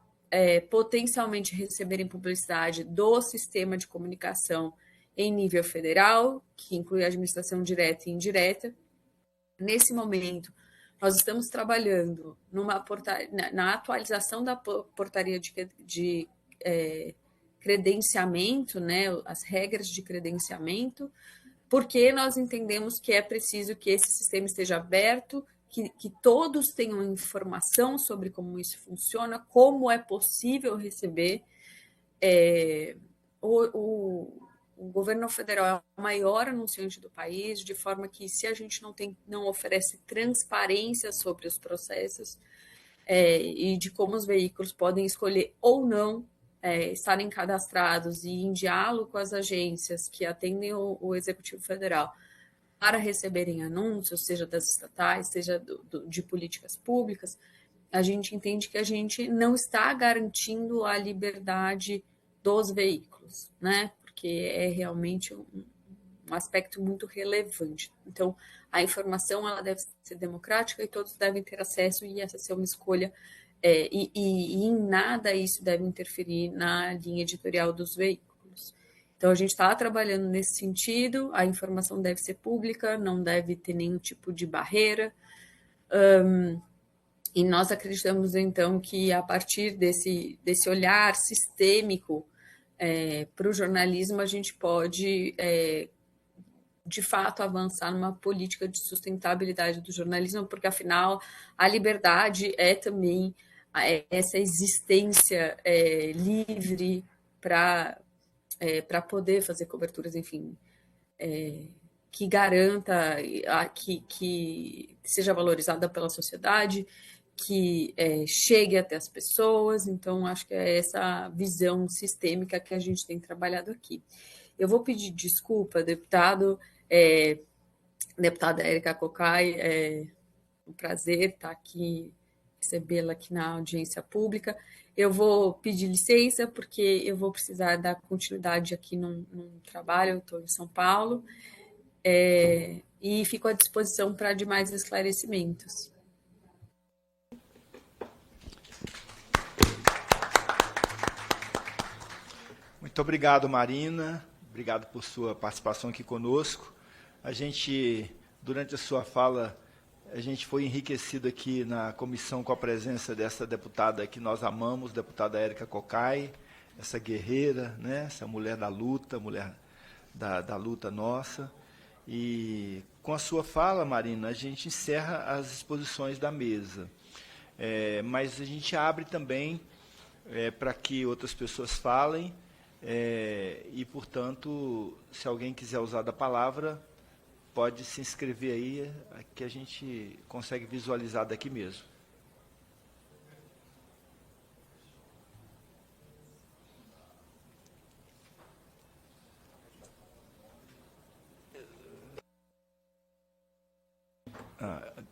potencialmente receberem publicidade do sistema de comunicação em nível federal, que inclui a administração direta e indireta. Nesse momento, nós estamos trabalhando na atualização da portaria de credenciamento, né, as regras de credenciamento, porque nós entendemos que é preciso que esse sistema esteja aberto, que todos tenham informação sobre como isso funciona, como é possível receber. O governo federal é o maior anunciante do país, de forma que, se a gente não oferece transparência sobre os processos e de como os veículos podem escolher ou não estarem cadastrados e em diálogo com as agências que atendem o Executivo Federal para receberem anúncios, seja das estatais, seja de políticas públicas, a gente entende que a gente não está garantindo a liberdade dos veículos, né? Porque é realmente um aspecto muito relevante. Então, a informação ela deve ser democrática e todos devem ter acesso, e essa ser uma escolha, e em nada isso deve interferir na linha editorial dos veículos. Então, a gente está trabalhando nesse sentido, a informação deve ser pública, não deve ter nenhum tipo de barreira, e nós acreditamos, então, que a partir desse olhar sistêmico para o jornalismo, a gente pode, de fato, avançar numa política de sustentabilidade do jornalismo, porque, afinal, a liberdade é também essa existência livre para poder fazer coberturas, enfim, que garanta que seja valorizada pela sociedade, que chegue até as pessoas. Então, acho que é essa visão sistêmica que a gente tem trabalhado aqui. Eu vou pedir desculpa, deputada Érica Cocai, é um prazer estar aqui, recebê-la aqui na audiência pública. Eu vou pedir licença, porque eu vou precisar dar continuidade aqui num trabalho, eu estou em São Paulo, e fico à disposição para demais esclarecimentos.
Muito obrigado, Marina. Obrigado por sua participação aqui conosco. A gente, durante a sua fala, a gente foi enriquecido aqui na comissão com a presença dessa deputada que nós amamos, deputada Érica Cocai, essa guerreira, né? Essa mulher da luta, mulher da luta nossa. E com a sua fala, Marina, a gente encerra as exposições da mesa. Mas a gente abre também para que outras pessoas falem, e, portanto, se alguém quiser usar da palavra, pode se inscrever aí, que a gente consegue visualizar daqui mesmo.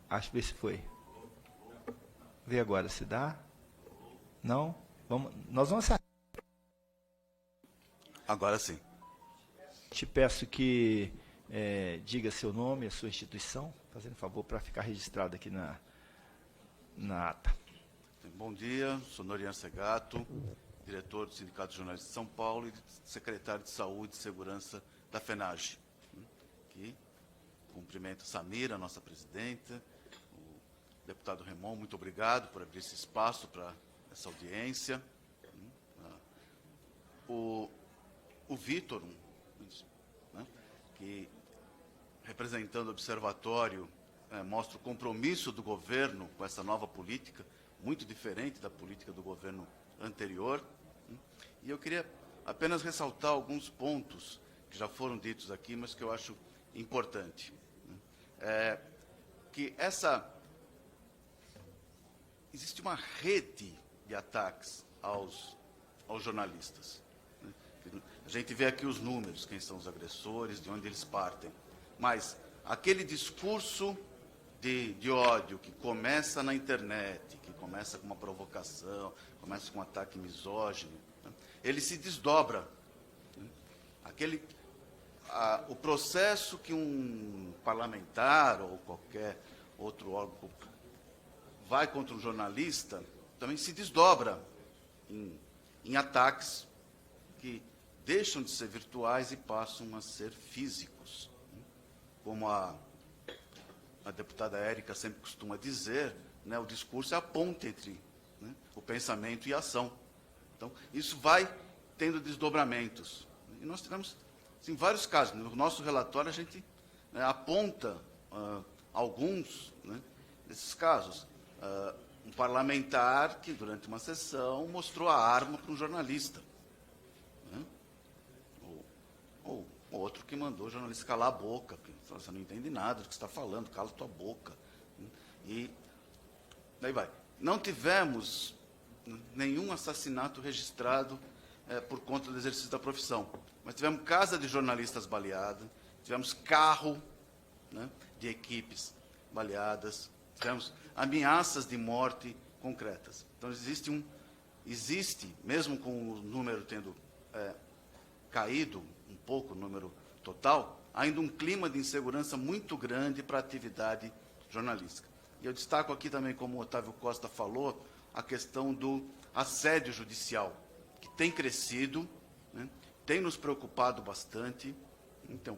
Acho que esse foi. Vê agora se dá. Não? Nós vamos acertar.
Agora sim.
Te peço que diga seu nome, a sua instituição, fazendo favor para ficar registrado aqui na ata.
Bom dia, sou Norian Segato, diretor do Sindicato de Jornalistas de São Paulo e secretário de Saúde e Segurança da FENAGE. Aqui, cumprimento a Samira, nossa presidenta, o deputado Remon, muito obrigado por abrir esse espaço para essa audiência. O Vitor, né, que, representando o Observatório, mostra o compromisso do governo com essa nova política, muito diferente da política do governo anterior. E eu queria apenas ressaltar alguns pontos que já foram ditos aqui, mas que eu acho importante. Que existe uma rede de ataques aos jornalistas. A gente vê aqui os números, quem são os agressores, de onde eles partem. Mas aquele discurso de ódio que começa na internet, que começa com uma provocação, começa com um ataque misógino, né, ele se desdobra. Né? O processo que um parlamentar ou qualquer outro órgão vai contra um jornalista também se desdobra em ataques que deixam de ser virtuais e passam a ser físicos. Como a deputada Érica sempre costuma dizer, né, o discurso é a ponte entre, né, o pensamento e a ação. Então, isso vai tendo desdobramentos. E nós tivemos assim, vários casos. No nosso relatório, a gente, né, aponta alguns, né, desses casos. Um parlamentar que, durante uma sessão, mostrou a arma para um jornalista. Né? Ou outro que mandou o jornalista calar a boca. Falou, você não entende nada do que você está falando, cala a tua boca. E daí vai. Não tivemos nenhum assassinato registrado por conta do exercício da profissão. Mas tivemos casa de jornalistas baleada, tivemos carro, né, de equipes baleadas, tivemos ameaças de morte concretas. Então, existe, mesmo com o número tendo caído um pouco, o número total, ainda um clima de insegurança muito grande para a atividade jornalística. E eu destaco aqui também, como o Otávio Costa falou, a questão do assédio judicial, que tem crescido, né, tem nos preocupado bastante. Então,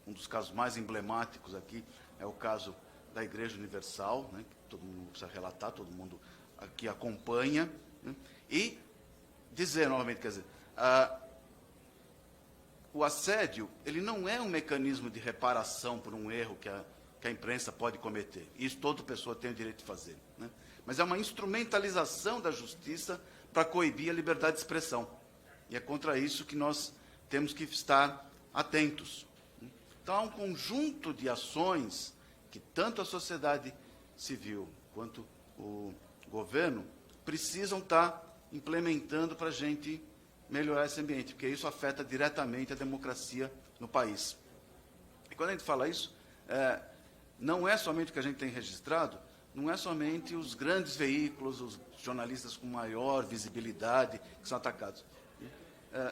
um dos casos mais emblemáticos aqui é o caso da Igreja Universal, né, que todo mundo precisa relatar, todo mundo aqui acompanha, né, e dizer novamente, quer dizer, o assédio, ele não é um mecanismo de reparação por um erro que a imprensa pode cometer. Isso toda pessoa tem o direito de fazer, né? Mas é uma instrumentalização da justiça para coibir a liberdade de expressão. E é contra isso que nós temos que estar atentos. Então, há um conjunto de ações que tanto a sociedade civil quanto o governo precisam estar implementando para a gente melhorar esse ambiente, porque isso afeta diretamente a democracia no país. E quando a gente fala isso, não é somente o que a gente tem registrado, não é somente os grandes veículos, os jornalistas com maior visibilidade que são atacados.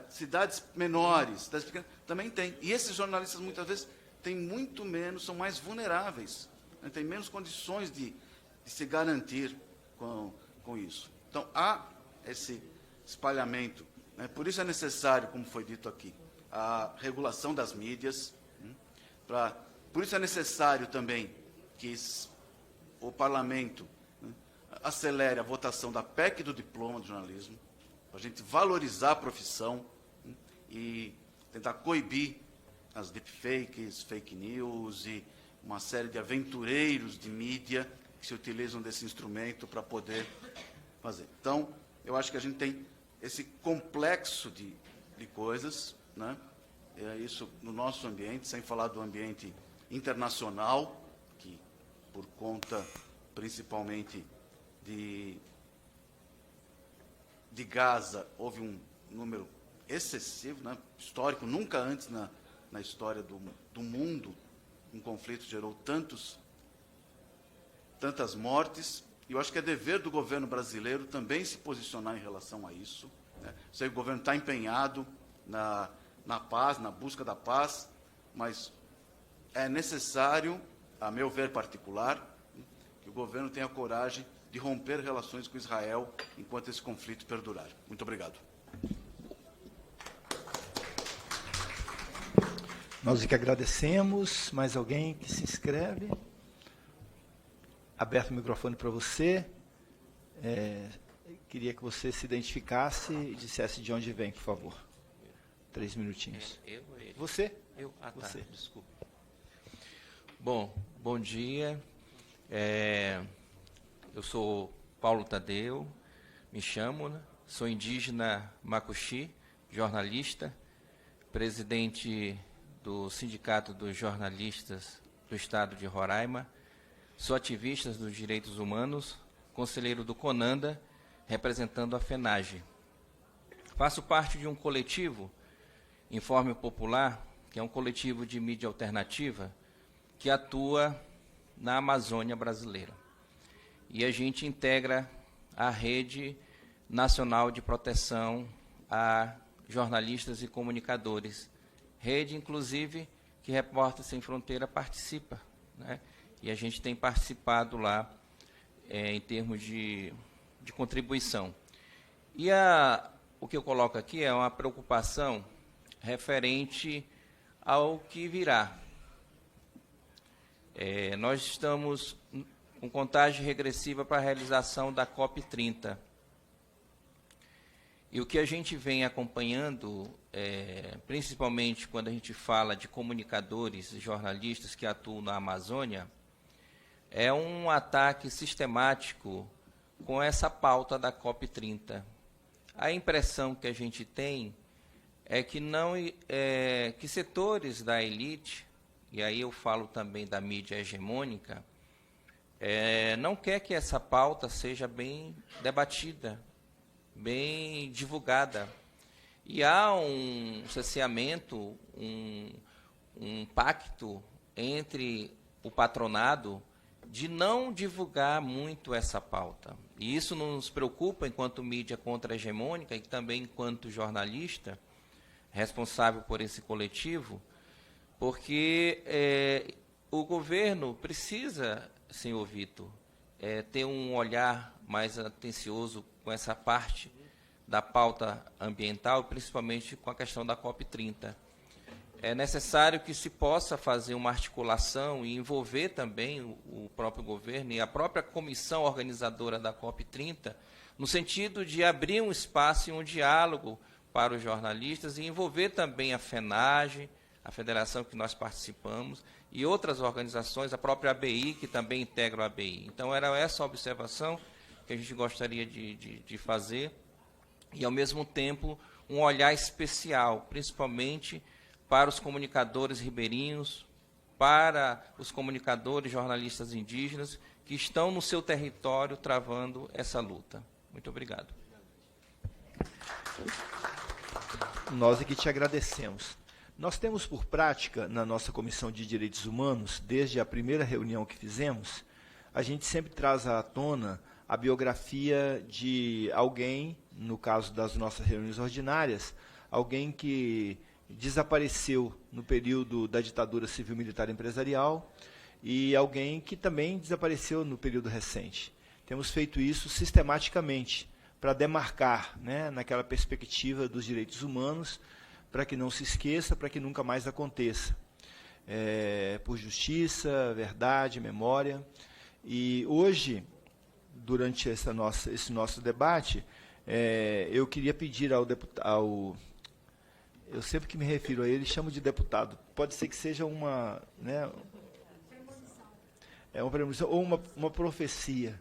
Cidades menores, cidades pequenas, também tem. E esses jornalistas, muitas vezes, têm muito menos, são mais vulneráveis, né, têm menos condições de se garantir com isso. Então, há esse espalhamento. Né, por isso é necessário, como foi dito aqui, a regulação das mídias. Por isso é necessário também que o Parlamento, né, acelere a votação da PEC do diploma de jornalismo, para a gente valorizar a profissão, né, e tentar coibir as deepfakes, fake news e uma série de aventureiros de mídia que se utilizam desse instrumento para poder fazer. Então, eu acho que a gente tem esse complexo de coisas, né? Isso no nosso ambiente, sem falar do ambiente internacional, que por conta principalmente de Gaza houve um número excessivo, né, histórico, nunca antes na história do mundo um conflito gerou tantas mortes. E eu acho que é dever do governo brasileiro também se posicionar em relação a isso, né? Sei que o governo está empenhado na paz, na busca da paz, mas é necessário, a meu ver particular, que o governo tenha coragem de romper relações com Israel enquanto esse conflito perdurar. Muito obrigado.
Nós que agradecemos. Mais alguém que se inscreve? Aberto o microfone para você. Queria que você se identificasse e dissesse de onde vem, por favor. 3 minutinhos.
Eu ou ele?
Você?
Eu? Ah, tá.
Você.
Desculpa. Bom dia. Eu sou Paulo Tadeu, me chamo, né? Sou indígena Macuxi, jornalista, presidente do Sindicato dos Jornalistas do Estado de Roraima, sou ativista dos direitos humanos, conselheiro do CONANDA, representando a FENAGE. Faço parte de um coletivo, Informe Popular, que é um coletivo de mídia alternativa, que atua na Amazônia brasileira. E a gente integra a Rede Nacional de Proteção a Jornalistas e Comunicadores. Rede, inclusive, que Repórter Sem Fronteira participa, né? E a gente tem participado lá em termos de contribuição. E o que eu coloco aqui é uma preocupação referente ao que virá. Nós estamos com contagem regressiva para a realização da COP30. E o que a gente vem acompanhando, principalmente quando a gente fala de comunicadores e jornalistas que atuam na Amazônia, é um ataque sistemático com essa pauta da COP30. A impressão que a gente tem é que que setores da elite, e aí eu falo também da mídia hegemônica, não quer que essa pauta seja bem debatida, bem divulgada. E há um cerceamento, um pacto entre o patronado de não divulgar muito essa pauta. E isso nos preocupa enquanto mídia contra-hegemônica e também enquanto jornalista responsável por esse coletivo, porque o governo precisa, senhor Vitor, ter um olhar mais atencioso com essa parte da pauta ambiental, principalmente com a questão da COP30. É necessário que se possa fazer uma articulação e envolver também o próprio governo e a própria comissão organizadora da COP30, no sentido de abrir um espaço e um diálogo para os jornalistas e envolver também a FENAGE, a federação que nós participamos, e outras organizações, a própria ABI, que também integra a ABI. Então, era essa a observação que a gente gostaria de fazer, e, ao mesmo tempo, um olhar especial, principalmente para os comunicadores ribeirinhos, para os comunicadores jornalistas indígenas que estão no seu território travando essa luta. Muito obrigado.
Nós aqui te agradecemos. Nós temos por prática, na nossa Comissão de Direitos Humanos, desde a primeira reunião que fizemos, a gente sempre traz à tona a biografia de alguém, no caso das nossas reuniões ordinárias, alguém que desapareceu no período da ditadura civil-militar empresarial e alguém que também desapareceu no período recente. Temos feito isso sistematicamente para demarcar, né, naquela perspectiva dos direitos humanos, para que não se esqueça, para que nunca mais aconteça. Por justiça, verdade, memória. E hoje, durante esse nosso debate, eu queria pedir ao deputado, eu sempre que me refiro a ele, chamo de deputado. Pode ser que seja uma, né, uma premonição ou uma profecia,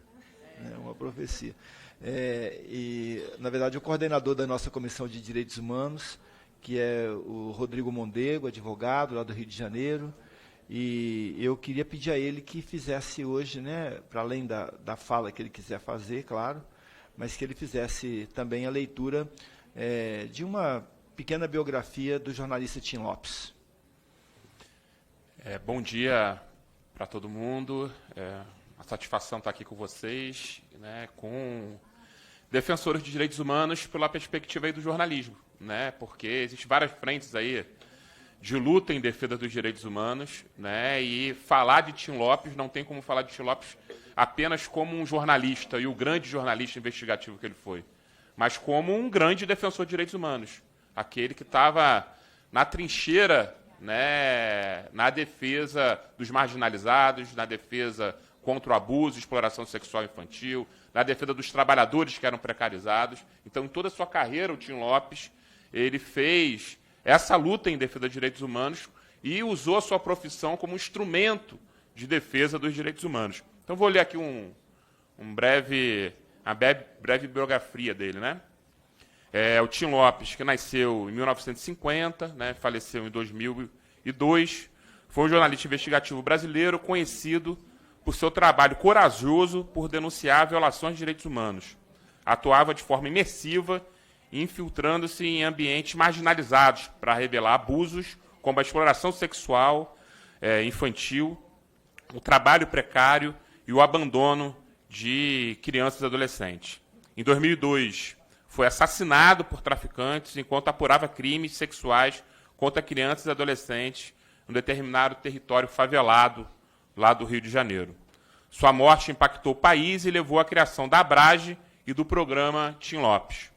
né, uma profecia. E, na verdade, o coordenador da nossa Comissão de Direitos Humanos, que é o Rodrigo Mondego, advogado lá do Rio de Janeiro, e eu queria pedir a ele que fizesse hoje, né, para além da fala que ele quiser fazer, claro, mas que ele fizesse também a leitura de uma pequena biografia do jornalista Tim Lopes.
Bom dia para todo mundo. Uma satisfação estar aqui com vocês, né, com defensores de direitos humanos pela perspectiva aí do jornalismo, né, porque existem várias frentes aí de luta em defesa dos direitos humanos, né, e falar de Tim Lopes, não tem como falar de Tim Lopes apenas como um jornalista e o grande jornalista investigativo que ele foi, mas como um grande defensor de direitos humanos, aquele que estava na trincheira, né, na defesa dos marginalizados, na defesa contra o abuso e exploração sexual infantil, na defesa dos trabalhadores que eram precarizados. Então, em toda a sua carreira, o Tim Lopes, ele fez essa luta em defesa dos direitos humanos e usou a sua profissão como instrumento de defesa dos direitos humanos. Então, vou ler aqui uma breve biografia dele, né? O Tim Lopes, que nasceu em 1950, né, faleceu em 2002, foi um jornalista investigativo brasileiro conhecido por seu trabalho corajoso por denunciar violações de direitos humanos. Atuava de forma imersiva, infiltrando-se em ambientes marginalizados para revelar abusos, como a exploração sexual infantil, o trabalho precário e o abandono de crianças e adolescentes. Em 2002, foi assassinado por traficantes enquanto apurava crimes sexuais contra crianças e adolescentes em um determinado território favelado lá do Rio de Janeiro. Sua morte impactou o país e levou à criação da Abrage e do programa Tim Lopes.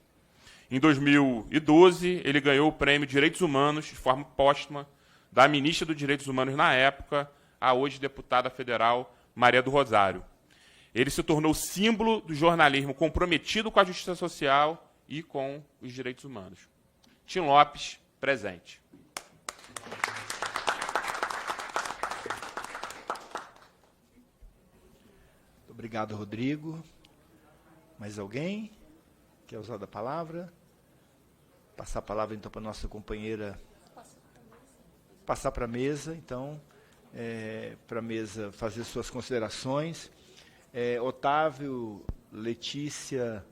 Em 2012, ele ganhou o Prêmio Direitos Humanos de forma póstuma da ministra dos Direitos Humanos na época, a hoje deputada federal Maria do Rosário. Ele se tornou símbolo do jornalismo comprometido com a justiça social e com os direitos humanos. Tim Lopes, presente.
Obrigado, Rodrigo. Mais alguém quer usar da palavra? Passar a palavra, então, para a nossa companheira. Passar para a mesa, então, para a mesa fazer suas considerações. Otávio, Letícia,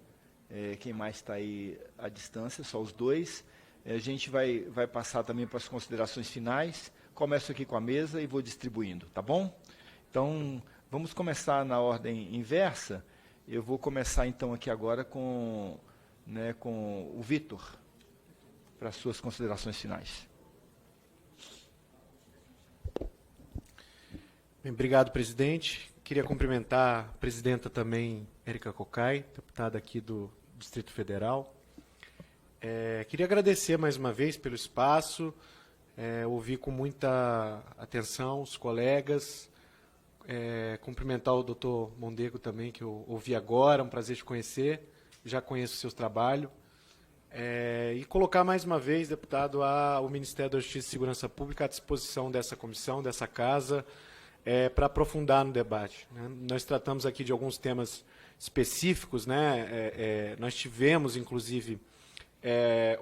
quem mais está aí à distância, só os dois. A gente vai passar também para as considerações finais. Começo aqui com a mesa e vou distribuindo, tá bom? Então, vamos começar na ordem inversa. Eu vou começar, então, aqui agora com o Vitor, para as suas considerações finais.
Bem, obrigado, presidente. Queria cumprimentar a presidenta também, Érica Cocai, deputada aqui do Distrito Federal. Queria agradecer mais uma vez pelo espaço, ouvir com muita atenção os colegas, cumprimentar o doutor Mondego também, que eu ouvi agora, um prazer te conhecer, já conheço o seu trabalho. E colocar mais uma vez, deputado, o Ministério da Justiça e Segurança Pública à disposição dessa comissão, dessa casa, para aprofundar no debate, né? Nós tratamos aqui de alguns temas específicos, né? Nós tivemos, inclusive,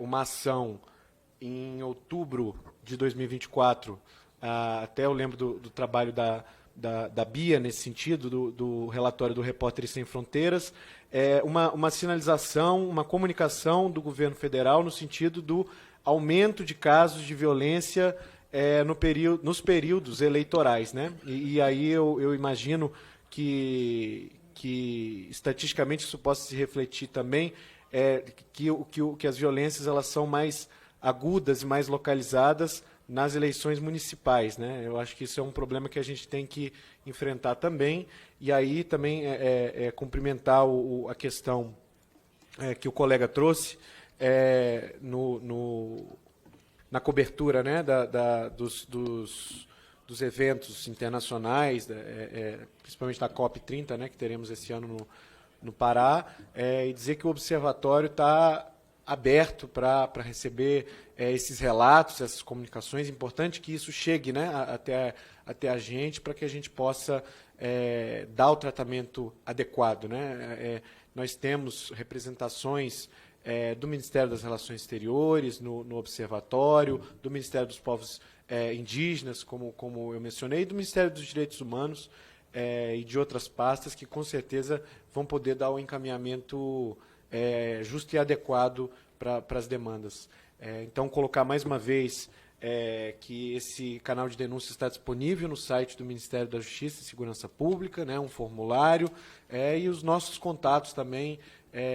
uma ação em outubro de 2024, até eu lembro do trabalho da Bia nesse sentido, do relatório do Repórteres Sem Fronteiras, uma sinalização, uma comunicação do governo federal no sentido do aumento de casos de violência nos períodos eleitorais, né? E aí eu imagino que estatisticamente isso possa se refletir também, que as violências elas são mais agudas e mais localizadas nas eleições municipais, né? Eu acho que isso é um problema que a gente tem que enfrentar também, e aí também cumprimentar a questão que o colega trouxe na cobertura, né, dos eventos internacionais, principalmente da COP30, né, que teremos esse ano no Pará, e dizer que o observatório está aberto para receber esses relatos, essas comunicações. É importante que isso chegue, né, até a gente, para que a gente possa dar o tratamento adequado, né? Nós temos representações do Ministério das Relações Exteriores, no Observatório, do Ministério dos Povos Indígenas, como eu mencionei, do Ministério dos Direitos Humanos e de outras pastas que, com certeza, vão poder dar o encaminhamento justo e adequado para as demandas. Então, colocar mais uma vez que esse canal de denúncia está disponível no site do Ministério da Justiça e Segurança Pública, né, um formulário, e os nossos contatos também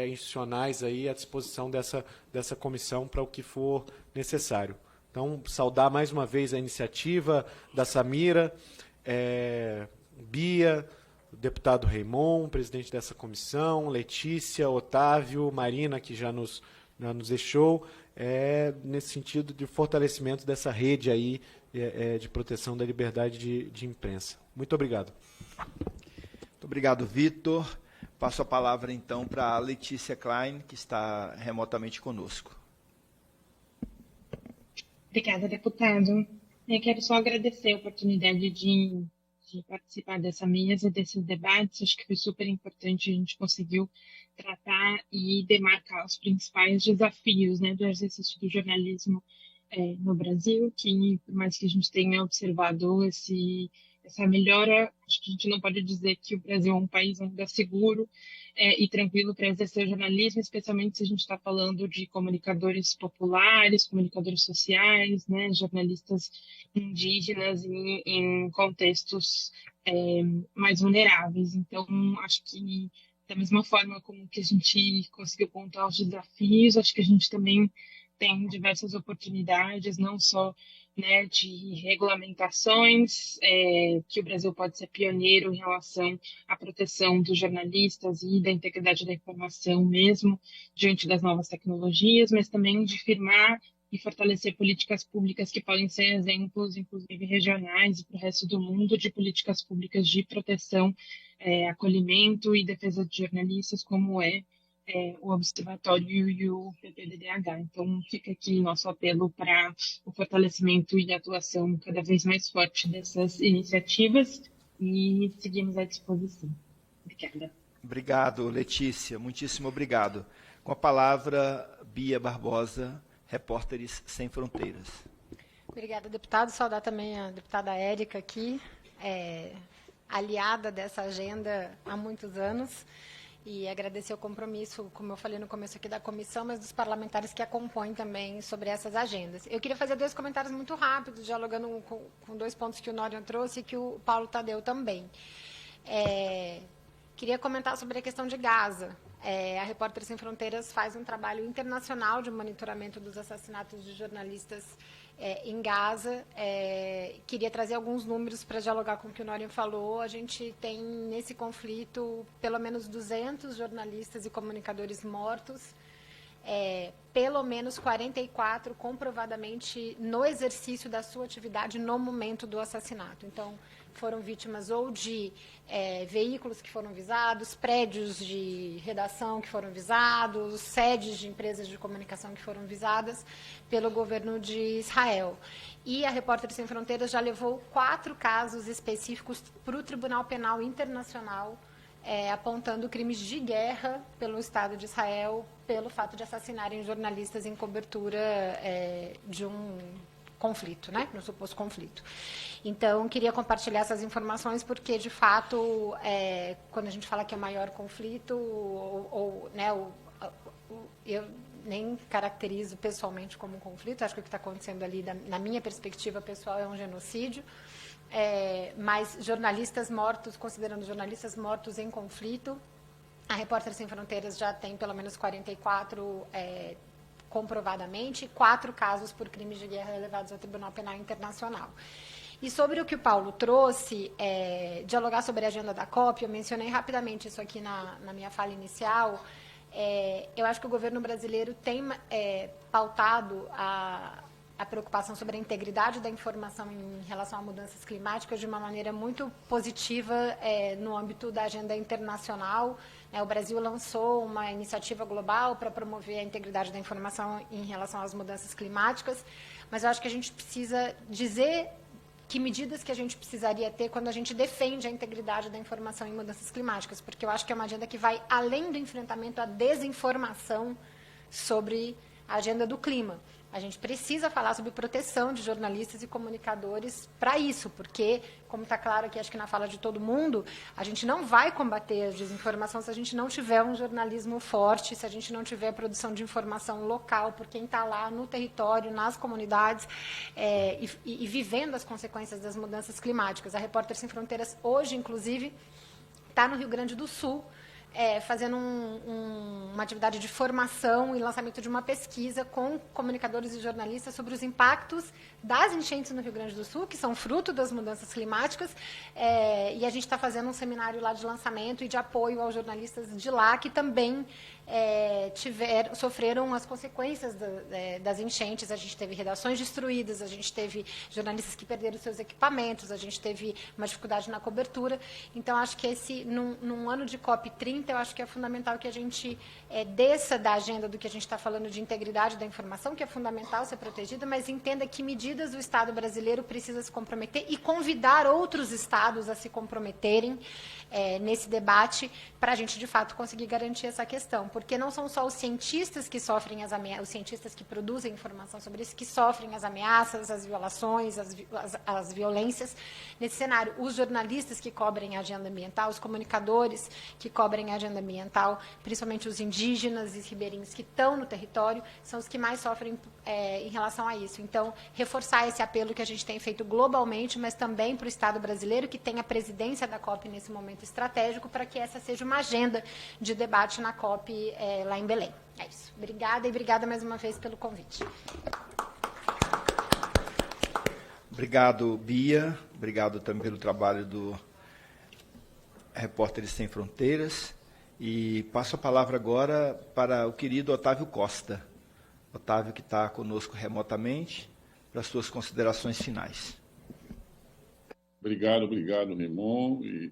institucionais aí à disposição dessa comissão para o que for necessário. Então, saudar mais uma vez a iniciativa da Samira, Bia, o deputado Raimon, presidente dessa comissão, Letícia, Otávio, Marina, que já nos deixou, nesse sentido de fortalecimento dessa rede aí de proteção da liberdade de imprensa. Muito obrigado.
Muito obrigado, Vitor. Passo a palavra, então, para a Letícia Klein, que está remotamente conosco.
Obrigada, deputado. Eu quero só agradecer a oportunidade de participar dessa mesa, desses debates. Acho que foi super importante, a gente conseguiu tratar e demarcar os principais desafios, né, do exercício do jornalismo no Brasil, que, por mais que a gente tenha observado essa melhora, acho que a gente não pode dizer que o Brasil é um país ainda seguro e tranquilo para exercer jornalismo, especialmente se a gente está falando de comunicadores populares, comunicadores sociais, né, jornalistas indígenas em contextos mais vulneráveis. Então, acho que da mesma forma como que a gente conseguiu pontuar os desafios, acho que a gente também tem diversas oportunidades, não só né, de regulamentações, que o Brasil pode ser pioneiro em relação à proteção dos jornalistas e da integridade da informação mesmo diante das novas tecnologias, mas também de firmar e fortalecer políticas públicas que podem ser exemplos, inclusive regionais e para o resto do mundo, de políticas públicas de proteção, acolhimento e defesa de jornalistas, como o Observatório e o PPDDH. Então, fica aqui nosso apelo para o fortalecimento e atuação cada vez mais forte dessas iniciativas e seguimos à disposição. Obrigada.
Obrigado, Letícia. Muitíssimo obrigado. Com a palavra, Bia Barbosa, Repórteres Sem Fronteiras.
Obrigada, deputado. Saudar também a deputada Érica aqui, aliada dessa agenda há muitos anos. E agradecer o compromisso, como eu falei no começo aqui da comissão, mas dos parlamentares que acompanham também sobre essas agendas. Eu queria fazer 2 comentários muito rápidos, dialogando com 2 pontos que o Norian trouxe e que o Paulo Tadeu também. Queria comentar sobre a questão de Gaza. A Repórteres Sem Fronteiras faz um trabalho internacional de monitoramento dos assassinatos de jornalistas em Gaza. Queria trazer alguns números para dialogar com o que o Norian falou. A gente tem, nesse conflito, pelo menos 200 jornalistas e comunicadores mortos, pelo menos 44 comprovadamente no exercício da sua atividade no momento do assassinato. Então, foram vítimas ou de veículos que foram visados, prédios de redação que foram visados, sedes de empresas de comunicação que foram visadas pelo governo de Israel. E a Repórteres Sem Fronteiras já levou 4 casos específicos para o Tribunal Penal Internacional, apontando crimes de guerra pelo Estado de Israel, pelo fato de assassinarem jornalistas em cobertura de um conflito, né, no suposto conflito. Então, queria compartilhar essas informações porque, de fato, quando a gente fala que é o maior conflito, eu nem caracterizo pessoalmente como um conflito, acho que o que está acontecendo ali, na minha perspectiva pessoal, é um genocídio, mas jornalistas mortos, considerando jornalistas mortos em conflito, a Repórteres Sem Fronteiras já tem pelo menos 44 comprovadamente, 4 casos por crimes de guerra levados ao Tribunal Penal Internacional. E sobre o que o Paulo trouxe, dialogar sobre a agenda da COP, eu mencionei rapidamente isso aqui na minha fala inicial. Eu acho que o governo brasileiro tem pautado a preocupação sobre a integridade da informação em relação a mudanças climáticas de uma maneira muito positiva no âmbito da agenda internacional. O Brasil lançou uma iniciativa global para promover a integridade da informação em relação às mudanças climáticas, mas eu acho que a gente precisa dizer que medidas que a gente precisaria ter quando a gente defende a integridade da informação em mudanças climáticas, porque eu acho que é uma agenda que vai além do enfrentamento à desinformação sobre a agenda do clima. A gente precisa falar sobre proteção de jornalistas e comunicadores para isso, porque, como está claro aqui, acho que na fala de todo mundo, a gente não vai combater a desinformação se a gente não tiver um jornalismo forte, se a gente não tiver produção de informação local por quem está lá no território, nas comunidades, e vivendo as consequências das mudanças climáticas. A Repórteres Sem Fronteiras, hoje, inclusive, está no Rio Grande do Sul, fazendo uma atividade de formação e lançamento de uma pesquisa com comunicadores e jornalistas sobre os impactos das enchentes no Rio Grande do Sul, que são fruto das mudanças climáticas, e a gente está fazendo um seminário lá de lançamento e de apoio aos jornalistas de lá, que também sofreram as consequências das enchentes. A gente teve redações destruídas, a gente teve jornalistas que perderam seus equipamentos, a gente teve uma dificuldade na cobertura. Então, acho que num ano de COP30, eu acho que é fundamental que a gente desça da agenda do que a gente está falando de integridade da informação, que é fundamental ser protegida, mas entenda que medidas o Estado brasileiro precisa se comprometer e convidar outros estados a se comprometerem nesse debate para a gente, de fato, conseguir garantir essa questão. Porque não são só os cientistas que sofrem as ameaças, os cientistas que produzem informação sobre isso, que sofrem as ameaças, as violações, as violências nesse cenário. Os jornalistas que cobrem a agenda ambiental, os comunicadores que cobrem a agenda ambiental, principalmente os indígenas e ribeirinhos que estão no território, são os que mais sofrem em relação a isso. Então, reforçar esse apelo que a gente tem feito globalmente, mas também para o Estado brasileiro, que tem a presidência da COP nesse momento estratégico, para que essa seja uma agenda de debate na COP lá em Belém. É isso. Obrigada e obrigada mais uma vez pelo convite.
Obrigado, Bia. Obrigado também pelo trabalho do Repórteres Sem Fronteiras. E passo a palavra agora para o querido Otávio Costa. Otávio, que está conosco remotamente, para as suas considerações finais.
Obrigado, Raymond, e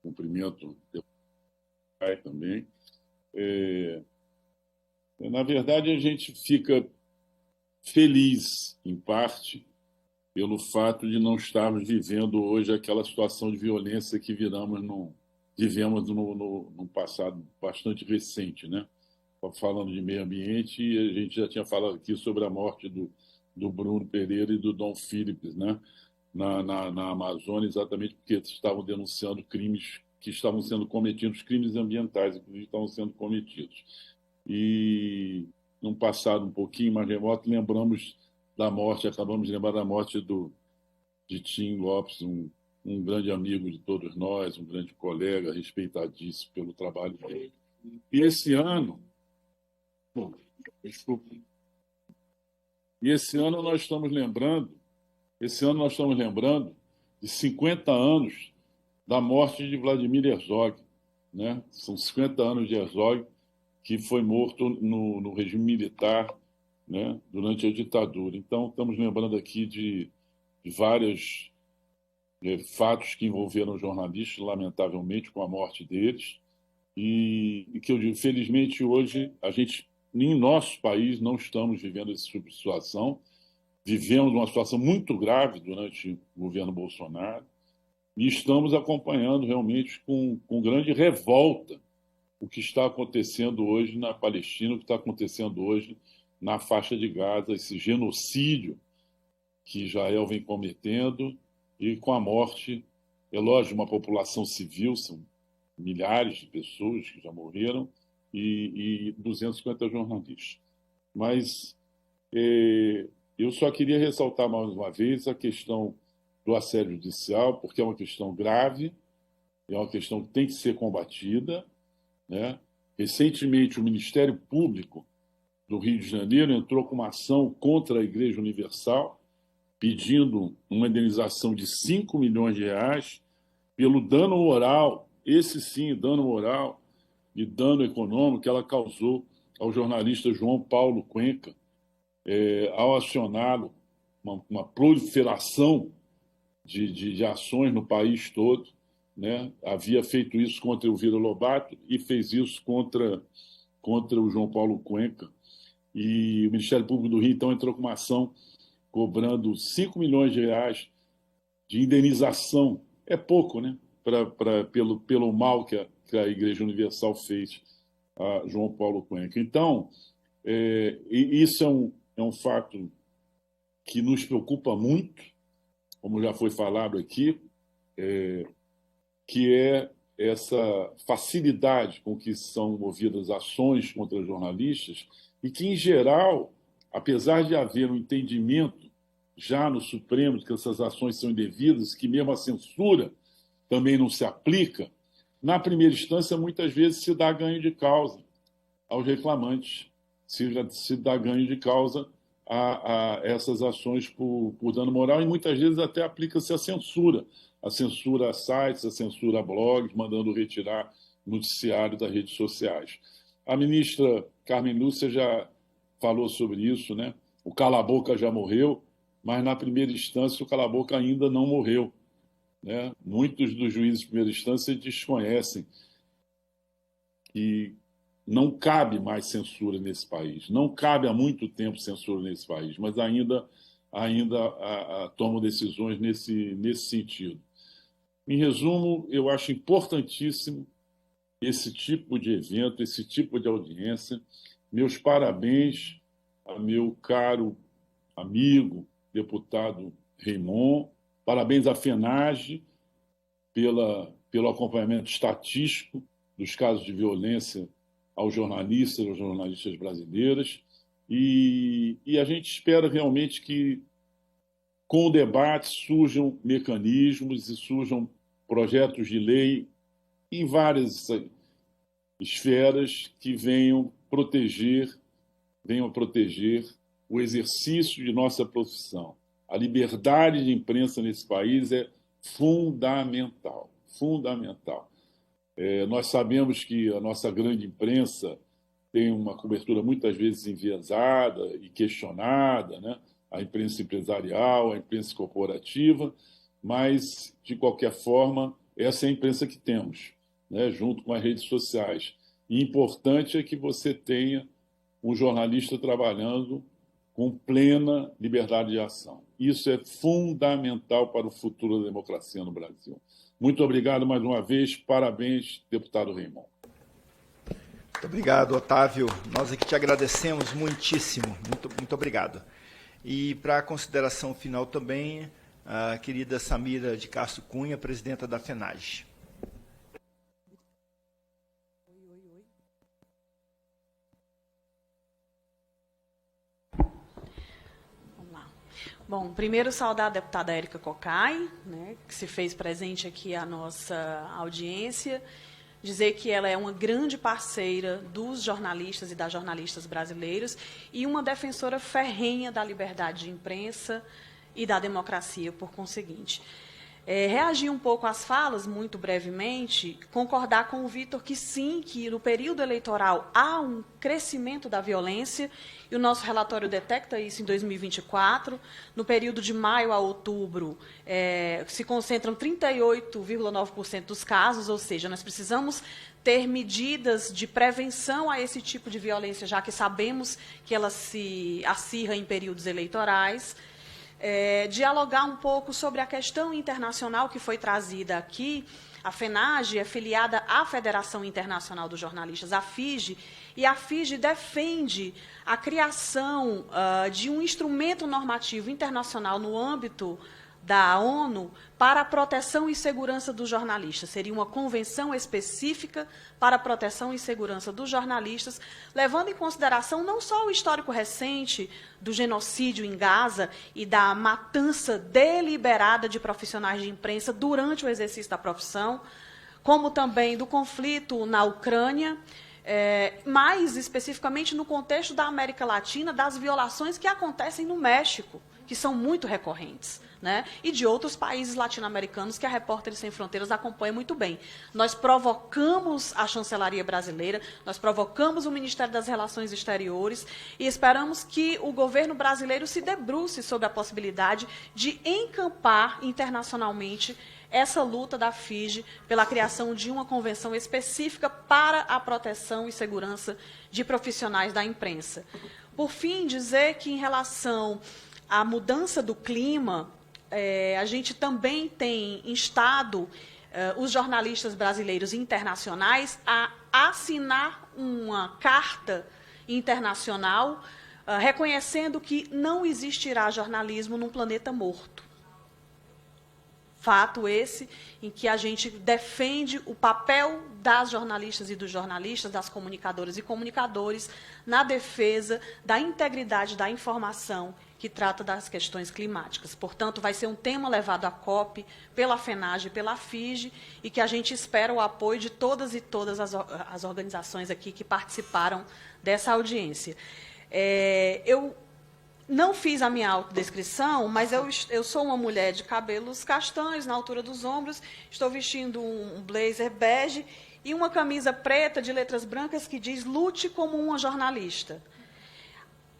cumprimento o pai também. Na verdade, a gente fica feliz, em parte, pelo fato de não estarmos vivendo hoje aquela situação de violência que vivemos num passado bastante recente, né? Falando de meio ambiente, e a gente já tinha falado aqui sobre a morte do Bruno Pereira e do Dom Philips, né? Na Amazônia, exatamente porque estavam denunciando crimes que estavam sendo cometidos, crimes ambientais, inclusive, estavam sendo cometidos. E, num passado um pouquinho mais remoto, acabamos de lembrar da morte de Tim Lopes, um grande amigo de todos nós, um grande colega, respeitadíssimo pelo trabalho dele. E esse ano, nós estamos lembrando de 50 anos da morte de Vladimir Herzog, né? São 50 anos de Herzog, que foi morto no regime militar, né, durante a ditadura. Então, estamos lembrando aqui de vários fatos que envolveram jornalistas, lamentavelmente, com a morte deles, e que eu digo, felizmente, hoje, em nosso país, não estamos vivendo essa tipo de situação. Vivemos uma situação muito grave durante o governo Bolsonaro e estamos acompanhando realmente com grande revolta o que está acontecendo hoje na Palestina, o que está acontecendo hoje na faixa de Gaza, esse genocídio que Israel vem cometendo e com a morte, é lógico, uma população civil, são milhares de pessoas que já morreram e 250 jornalistas. Mas eu só queria ressaltar mais uma vez a questão do assédio judicial, porque é uma questão grave, é uma questão que tem que ser combatida, né? Recentemente, o Ministério Público do Rio de Janeiro entrou com uma ação contra a Igreja Universal, pedindo uma indenização de 5 milhões de reais pelo dano moral, esse sim, dano moral e dano econômico que ela causou ao jornalista João Paulo Cuenca, ao acioná-lo uma proliferação de ações no país todo, né? Havia feito isso contra o Elvira Lobato e fez isso contra o João Paulo Cuenca. E o Ministério Público do Rio, então, entrou com uma ação cobrando 5 milhões de reais de indenização. É pouco, né? Pelo mal que a Igreja Universal fez a João Paulo Cuenca. Então, isso é um fato que nos preocupa muito, como já foi falado aqui, que é essa facilidade com que são movidas ações contra jornalistas e que, em geral, apesar de haver um entendimento já no Supremo de que essas ações são indevidas, que mesmo a censura também não se aplica, na primeira instância, muitas vezes se dá ganho de causa aos reclamantes, se dá ganho de causa a essas ações por dano moral e muitas vezes até aplica-se a censura a sites, a censura a blogs, mandando retirar noticiário das redes sociais. A ministra Carmen Lúcia já falou sobre isso, né? O cala-boca já morreu, mas na primeira instância o cala-boca ainda não morreu, né? Muitos dos juízes de primeira instância desconhecem que não cabe mais censura nesse país, não cabe há muito tempo censura nesse país, mas ainda tomam decisões nesse sentido. Em resumo, eu acho importantíssimo esse tipo de evento, esse tipo de audiência. Meus parabéns a meu caro amigo, deputado Raymond, parabéns à FENAGE pelo acompanhamento estatístico dos casos de violência aos jornalistas brasileiras, e a gente espera realmente que, com o debate, surjam mecanismos e surjam projetos de lei em várias esferas que venham proteger o exercício de nossa profissão, A liberdade de imprensa nesse país é fundamental, fundamental. Nós sabemos que a nossa grande imprensa tem uma cobertura muitas vezes enviesada e questionada, né? A imprensa empresarial, a imprensa corporativa, mas, de qualquer forma, essa é a imprensa que temos, né? Junto com as redes sociais. E importante é que você tenha um jornalista trabalhando com plena liberdade de ação. Isso é fundamental para o futuro da democracia no Brasil. Muito obrigado mais uma vez. Parabéns, deputado Reimon.
Muito obrigado, Otávio. Nós aqui te agradecemos muitíssimo. Muito obrigado. E para a consideração final também, a querida Samira de Castro Cunha, presidenta da FENAGE.
Bom, primeiro saudar a deputada Érica Cocai, né, que se fez presente aqui à nossa audiência, dizer que ela é uma grande parceira dos jornalistas e das jornalistas brasileiros e uma defensora ferrenha da liberdade de imprensa e da democracia, por conseguinte. Reagir um pouco às falas, muito brevemente, concordar com o Vitor que sim, que no período eleitoral há um crescimento da violência, e o nosso relatório detecta isso em 2024. No período de maio a outubro, se concentram 38,9% dos casos, ou seja, nós precisamos ter medidas de prevenção a esse tipo de violência, já que sabemos que ela se acirra em períodos eleitorais. Dialogar um pouco sobre a questão internacional que foi trazida aqui. A FENAGE é filiada à Federação Internacional dos Jornalistas, a FIGE, e a FIGE defende a criação de um instrumento normativo internacional no âmbito da ONU para a proteção e segurança dos jornalistas. Seria uma convenção específica para a proteção e segurança dos jornalistas, levando em consideração não só o histórico recente do genocídio em Gaza e da matança deliberada de profissionais de imprensa durante o exercício da profissão, como também do conflito na Ucrânia, mais especificamente no contexto da América Latina, das violações que acontecem no México, que são muito recorrentes, né? E de outros países latino-americanos que a Repórteres Sem Fronteiras acompanha muito bem. Nós provocamos a chancelaria brasileira, nós provocamos o Ministério das Relações Exteriores e esperamos que o governo brasileiro se debruce sobre a possibilidade de encampar internacionalmente essa luta da FIGE pela criação de uma convenção específica para a proteção e segurança de profissionais da imprensa. Por fim, dizer que, em relação à mudança do clima, a gente também tem instado os jornalistas brasileiros e internacionais a assinar uma carta internacional reconhecendo que não existirá jornalismo num planeta morto. Fato esse em que a gente defende o papel das jornalistas e dos jornalistas, das comunicadoras e comunicadores, na defesa da integridade da informação que trata das questões climáticas. Portanto, vai ser um tema levado à COP pela FENAGE e pela FIGE, e que a gente espera o apoio de todas e todas as organizações aqui que participaram dessa audiência. Eu não fiz a minha autodescrição, mas eu sou uma mulher de cabelos castanhos, na altura dos ombros, estou vestindo um blazer bege e uma camisa preta de letras brancas que diz "Lute como uma jornalista".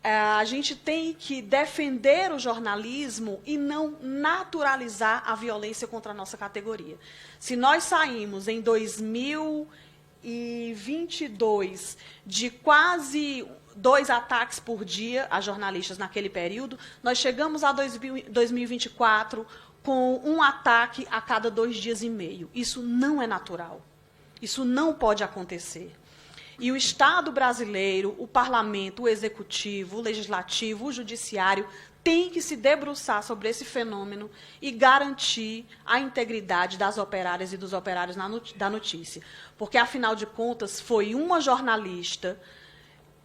A gente tem que defender o jornalismo e não naturalizar a violência contra a nossa categoria. Se nós saímos em 2022 de quase 2 ataques por dia a jornalistas naquele período, nós chegamos a 2024 com um ataque a cada 2 dias e meio. Isso não é natural. Isso não pode acontecer. E o Estado brasileiro, o Parlamento, o Executivo, o Legislativo, o Judiciário, tem que se debruçar sobre esse fenômeno e garantir a integridade das operárias e dos operários da notícia. Porque, afinal de contas, foi uma jornalista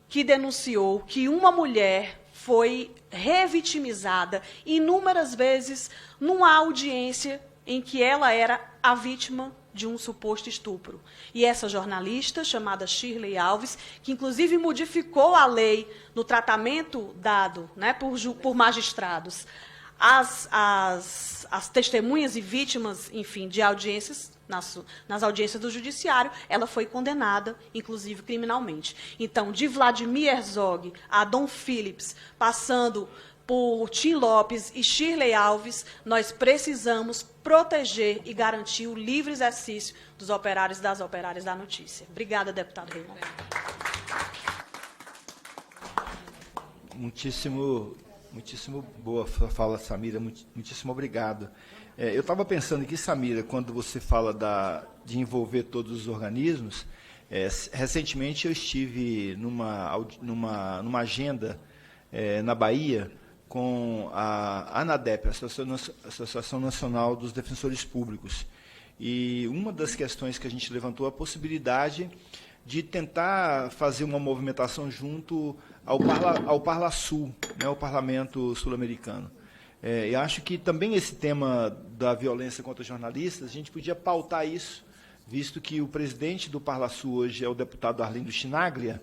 que denunciou que uma mulher foi revitimizada inúmeras vezes numa audiência em que ela era a vítima de um suposto estupro. E essa jornalista, chamada Shirley Alves, que inclusive modificou a lei no tratamento dado, né, por magistrados as testemunhas e vítimas, enfim, de audiências, nas audiências do judiciário, ela foi condenada, inclusive criminalmente. Então, de Vladimir Herzog a Dom Phillips, passando por Tim Lopes e Shirley Alves, nós precisamos proteger e garantir o livre exercício dos operários e das operárias da notícia. Obrigada, deputado Raimundo.
Muitíssimo boa fala, Samira. Muitíssimo obrigado. Eu estava pensando aqui, Samira, quando você fala de envolver todos os organismos, recentemente eu estive numa agenda na Bahia com a ANADEP, a Associação Nacional dos Defensores Públicos. E uma das questões que a gente levantou é a possibilidade de tentar fazer uma movimentação junto ao Parlasul, né, ao Parlamento Sul-Americano. Eu acho que também esse tema da violência contra jornalistas, a gente podia pautar isso, visto que o presidente do Parlasul hoje é o deputado Arlindo Chinaglia,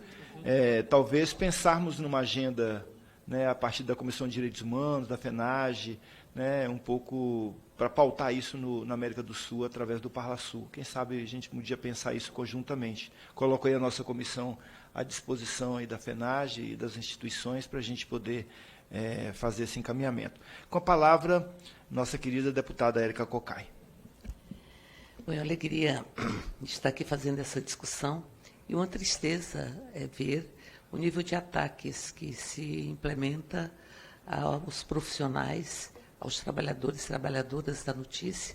talvez pensarmos numa agenda, né, a partir da Comissão de Direitos Humanos, da FENAGE, né, um pouco para pautar isso na América do Sul através do Parlasul. Quem sabe a gente podia pensar isso conjuntamente. Coloco aí a nossa comissão à disposição aí da FENAGE e das instituições para a gente poder fazer esse encaminhamento. Com a palavra, nossa querida deputada Érica Cocai.
Bom, é uma alegria estar aqui fazendo essa discussão e uma tristeza ver o nível de ataques que se implementa aos profissionais, aos trabalhadores e trabalhadoras da notícia,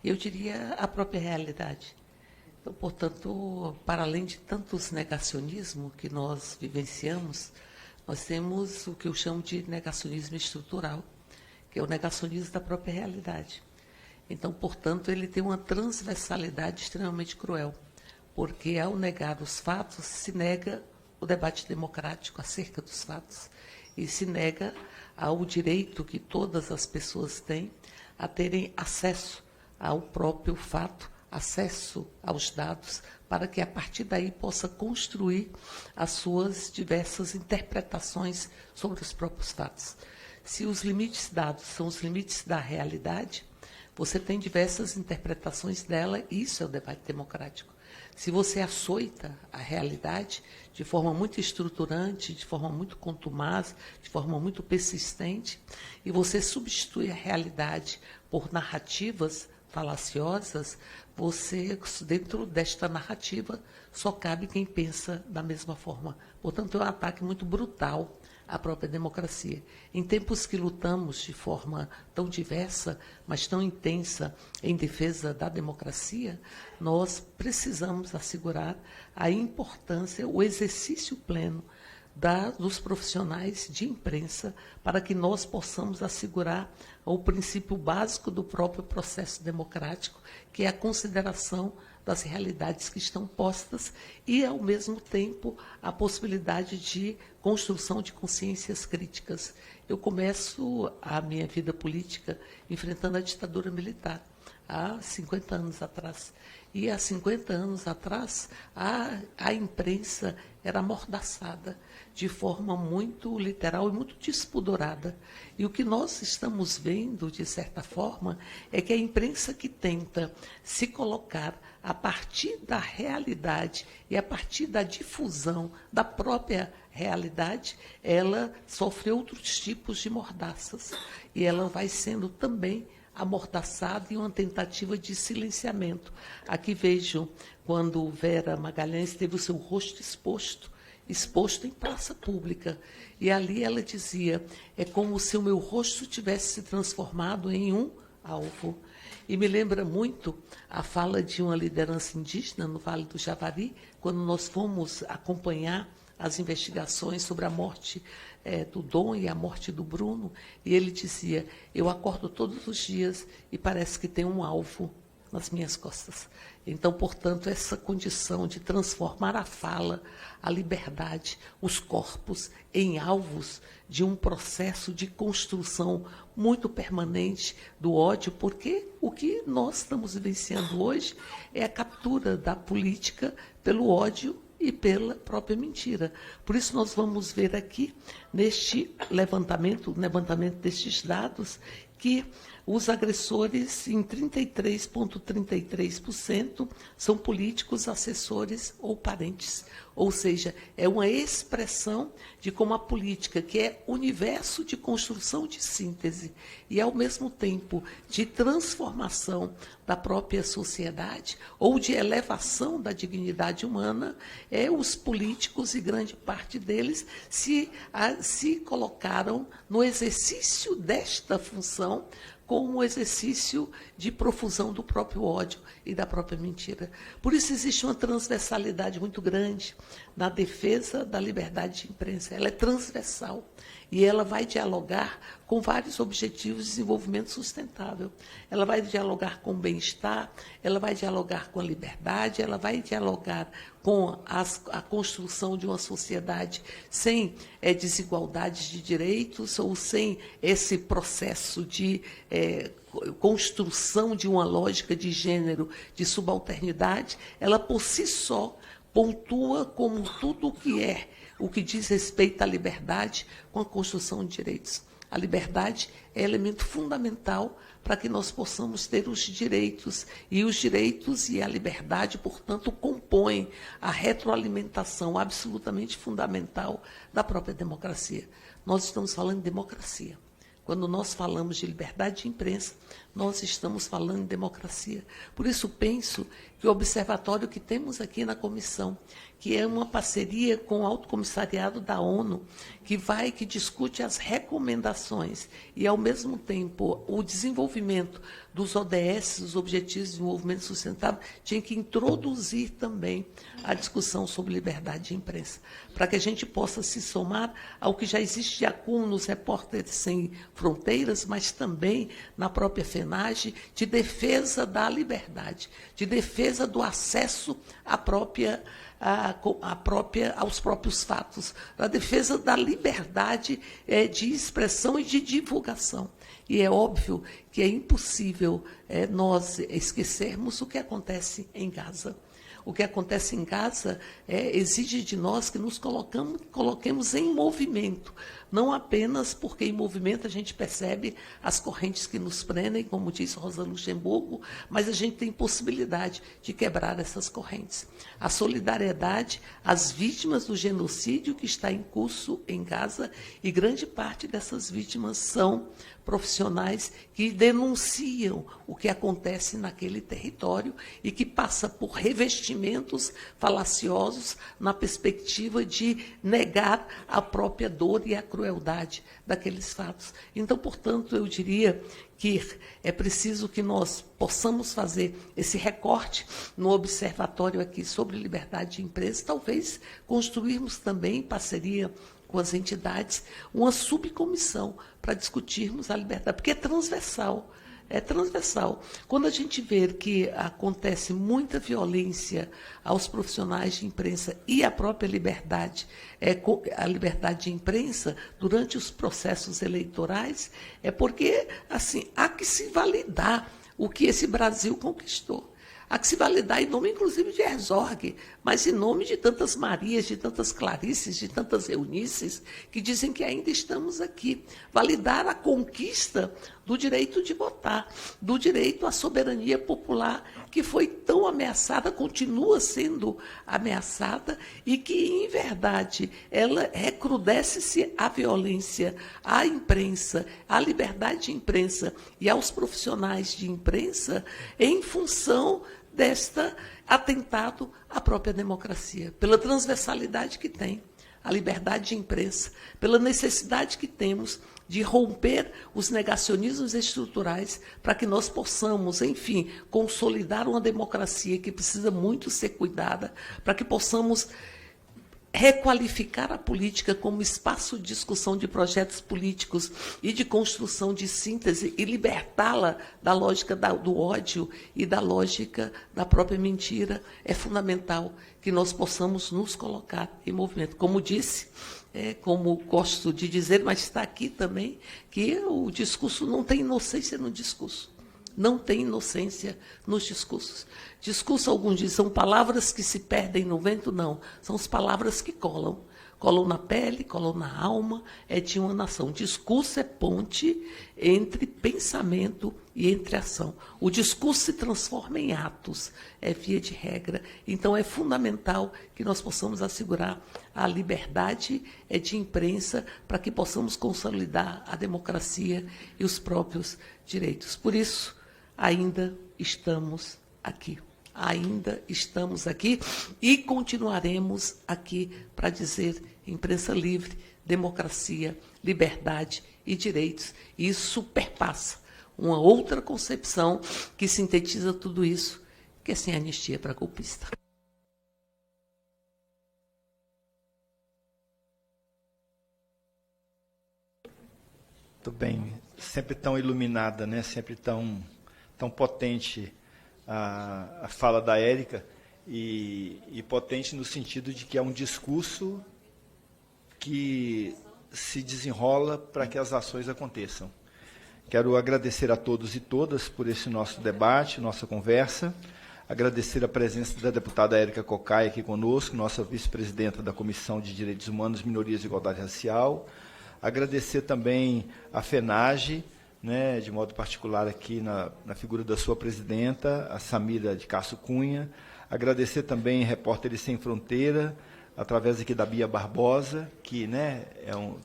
e eu diria a própria realidade. Então, portanto, para além de tantos negacionismos que nós vivenciamos, nós temos o que eu chamo de negacionismo estrutural, que é o negacionismo da própria realidade. Então, portanto, ele tem uma transversalidade extremamente cruel, porque ao negar os fatos, se nega o debate democrático acerca dos fatos e se nega ao direito que todas as pessoas têm a terem acesso ao próprio fato, acesso aos dados, para que a partir daí possa construir as suas diversas interpretações sobre os próprios fatos. Se os limites dados são os limites da realidade, você tem diversas interpretações dela, e isso é o debate democrático. Se você açoita a realidade de forma muito estruturante, de forma muito contumaz, de forma muito persistente, e você substitui a realidade por narrativas falaciosas, você, dentro desta narrativa, só cabe quem pensa da mesma forma. Portanto, é um ataque muito brutal à própria democracia. Em tempos que lutamos de forma tão diversa, mas tão intensa em defesa da democracia, nós precisamos assegurar a importância, o exercício pleno dos profissionais de imprensa para que nós possamos assegurar o princípio básico do próprio processo democrático, que é a consideração das realidades que estão postas e, ao mesmo tempo, a possibilidade de construção de consciências críticas. Eu começo a minha vida política enfrentando a ditadura militar, há 50 anos atrás. E há 50 anos atrás, a imprensa era amordaçada de forma muito literal e muito despudorada. E o que nós estamos vendo, de certa forma, é que a imprensa que tenta se colocar a partir da realidade e a partir da difusão da própria realidade, ela sofre outros tipos de mordaças. E ela vai sendo também amordaçada em uma tentativa de silenciamento. Aqui vejo quando Vera Magalhães teve o seu rosto exposto em praça pública. E ali ela dizia, é como se o meu rosto tivesse se transformado em um alvo. E me lembra muito a fala de uma liderança indígena no Vale do Javari, quando nós fomos acompanhar as investigações sobre a morte do Dom e a morte do Bruno, e ele dizia, eu acordo todos os dias e parece que tem um alvo nas minhas costas. Então, portanto, essa condição de transformar a fala, a liberdade, os corpos em alvos de um processo de construção muito permanente do ódio, porque o que nós estamos vivenciando hoje é a captura da política pelo ódio e pela própria mentira. Por isso nós vamos ver aqui, neste levantamento destes dados, que os agressores, em 33,33%, são políticos, assessores ou parentes. Ou seja, é uma expressão de como a política, que é universo de construção de síntese e, ao mesmo tempo, de transformação da própria sociedade ou de elevação da dignidade humana, os políticos, e grande parte deles, se colocaram no exercício desta função como um exercício de profusão do próprio ódio e da própria mentira. Por isso existe uma transversalidade muito grande na defesa da liberdade de imprensa. Ela é transversal e ela vai dialogar com vários objetivos de desenvolvimento sustentável. Ela vai dialogar com o bem-estar, ela vai dialogar com a liberdade, ela vai dialogar com a construção de uma sociedade sem desigualdades de direitos ou sem esse processo de construção de uma lógica de gênero, de subalternidade. Ela, por si só, pontua como tudo o que diz respeito à liberdade com a construção de direitos. A liberdade é elemento fundamental para que nós possamos ter os direitos. E os direitos e a liberdade, portanto, compõem a retroalimentação absolutamente fundamental da própria democracia. Nós estamos falando de democracia. Quando nós falamos de liberdade de imprensa, nós estamos falando de democracia. Por isso, penso que o observatório que temos aqui na comissão, que é uma parceria com o Alto Comissariado da ONU, que discute as recomendações e, ao mesmo tempo, o desenvolvimento dos ODS, os Objetivos de Desenvolvimento Sustentável, tinha que introduzir também a discussão sobre liberdade de imprensa, para que a gente possa se somar ao que já existe de acúmulo nos Repórteres Sem Fronteiras, mas também na própria FENAGE, de defesa da liberdade, de defesa do acesso aos próprios fatos, da defesa da liberdade de expressão e de divulgação. E é óbvio que é impossível nós esquecermos o que acontece em Gaza. O que acontece em Gaza exige de nós que nos coloquemos em movimento, não apenas porque em movimento a gente percebe as correntes que nos prendem, como disse Rosa Luxemburgo, mas a gente tem possibilidade de quebrar essas correntes. A solidariedade às vítimas do genocídio que está em curso em Gaza, e grande parte dessas vítimas são profissionais que denunciam o que acontece naquele território e que passa por revestimentos falaciosos na perspectiva de negar a própria dor e a crueldade daqueles fatos. Então, portanto, eu diria que é preciso que nós possamos fazer esse recorte no observatório aqui sobre liberdade de imprensa, talvez construirmos também, em parceria com as entidades, uma subcomissão para discutirmos a liberdade, porque é transversal. É transversal. Quando a gente vê que acontece muita violência aos profissionais de imprensa e à própria liberdade, a liberdade de imprensa durante os processos eleitorais, é porque assim, há que se validar o que esse Brasil conquistou. Há que se validar em nome, inclusive, de Herzog, mas em nome de tantas Marias, de tantas Clarices, de tantas Eunices, que dizem que ainda estamos aqui. Validar a conquista do direito de votar, do direito à soberania popular, que foi tão ameaçada, continua sendo ameaçada, e que, em verdade, ela recrudesce-se à violência, à imprensa, à liberdade de imprensa e aos profissionais de imprensa em função desta atentado à própria democracia, pela transversalidade que tem a liberdade de imprensa, pela necessidade que temos de romper os negacionismos estruturais para que nós possamos, enfim, consolidar uma democracia que precisa muito ser cuidada, para que possamos requalificar a política como espaço de discussão de projetos políticos e de construção de síntese e libertá-la da lógica do ódio e da lógica da própria mentira. É fundamental que nós possamos nos colocar em movimento. Como disse, como gosto de dizer, mas está aqui também, que o discurso não tem inocência no discurso. não tem inocência nos discursos. Discurso, alguns dizem, são palavras que se perdem no vento, não. São as palavras que colam. Colam na pele, colam na alma, é de uma nação. Discurso é ponte entre pensamento e entre ação. O discurso se transforma em atos, é via de regra. Então, é fundamental que nós possamos assegurar a liberdade de imprensa para que possamos consolidar a democracia e os próprios direitos. Por isso, ainda estamos aqui. Ainda estamos aqui e continuaremos aqui para dizer imprensa livre, democracia, liberdade e direitos. Isso perpassa uma outra concepção que sintetiza tudo isso, que é sem anistia para golpista.
Muito bem. Sempre tão iluminada, né? Sempre tão potente a fala da Érica, e potente no sentido de que é um discurso que se desenrola para que as ações aconteçam. Quero agradecer a todos e todas por esse nosso debate, nossa conversa, agradecer a presença da deputada Érica Cocai aqui conosco, nossa vice-presidenta da Comissão de Direitos Humanos, Minorias e Igualdade Racial, agradecer também a FENAGE, né, de modo particular aqui na figura da sua presidenta, a Samira de Castro Cunha, agradecer também a Repórteres Sem Fronteira, através aqui da Bia Barbosa, que, né,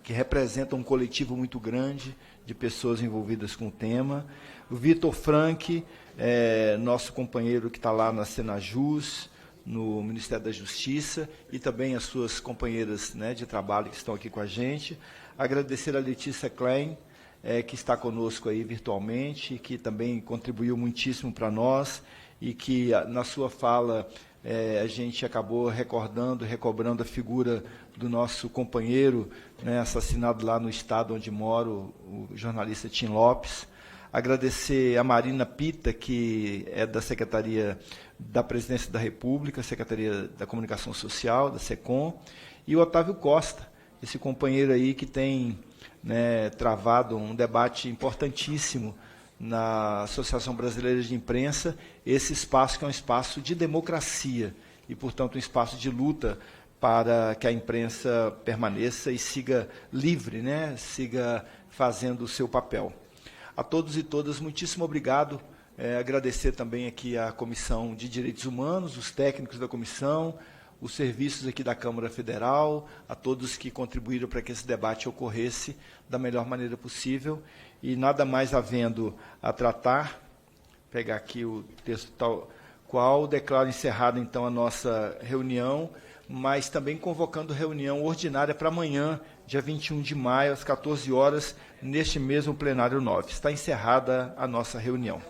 que representa um coletivo muito grande de pessoas envolvidas com o tema, o Vitor Frank, nosso companheiro que está lá na Senajus, no Ministério da Justiça, e também as suas companheiras, né, de trabalho que estão aqui com a gente, agradecer a Letícia Klein, que está conosco aí virtualmente, que também contribuiu muitíssimo para nós, e que na sua fala a gente acabou recobrando a figura do nosso companheiro, né, assassinado lá no estado onde moro, o jornalista Tim Lopes. Agradecer a Marina Pita, que é da Secretaria da Presidência da República, Secretaria da Comunicação Social, da SECOM, e o Otávio Costa, esse companheiro aí que tem, né, travado um debate importantíssimo na Associação Brasileira de Imprensa, esse espaço que é um espaço de democracia e, portanto, um espaço de luta para que a imprensa permaneça e siga livre, né, siga fazendo o seu papel. A todos e todas, muitíssimo obrigado. Agradecer também aqui à Comissão de Direitos Humanos, os técnicos da comissão, os serviços aqui da Câmara Federal, a todos que contribuíram para que esse debate ocorresse da melhor maneira possível. E nada mais havendo a tratar, pegar aqui o texto tal qual, declaro encerrada então a nossa reunião, mas também convocando reunião ordinária para amanhã, dia 21 de maio, às 14 horas, neste mesmo plenário 9. Está encerrada a nossa reunião.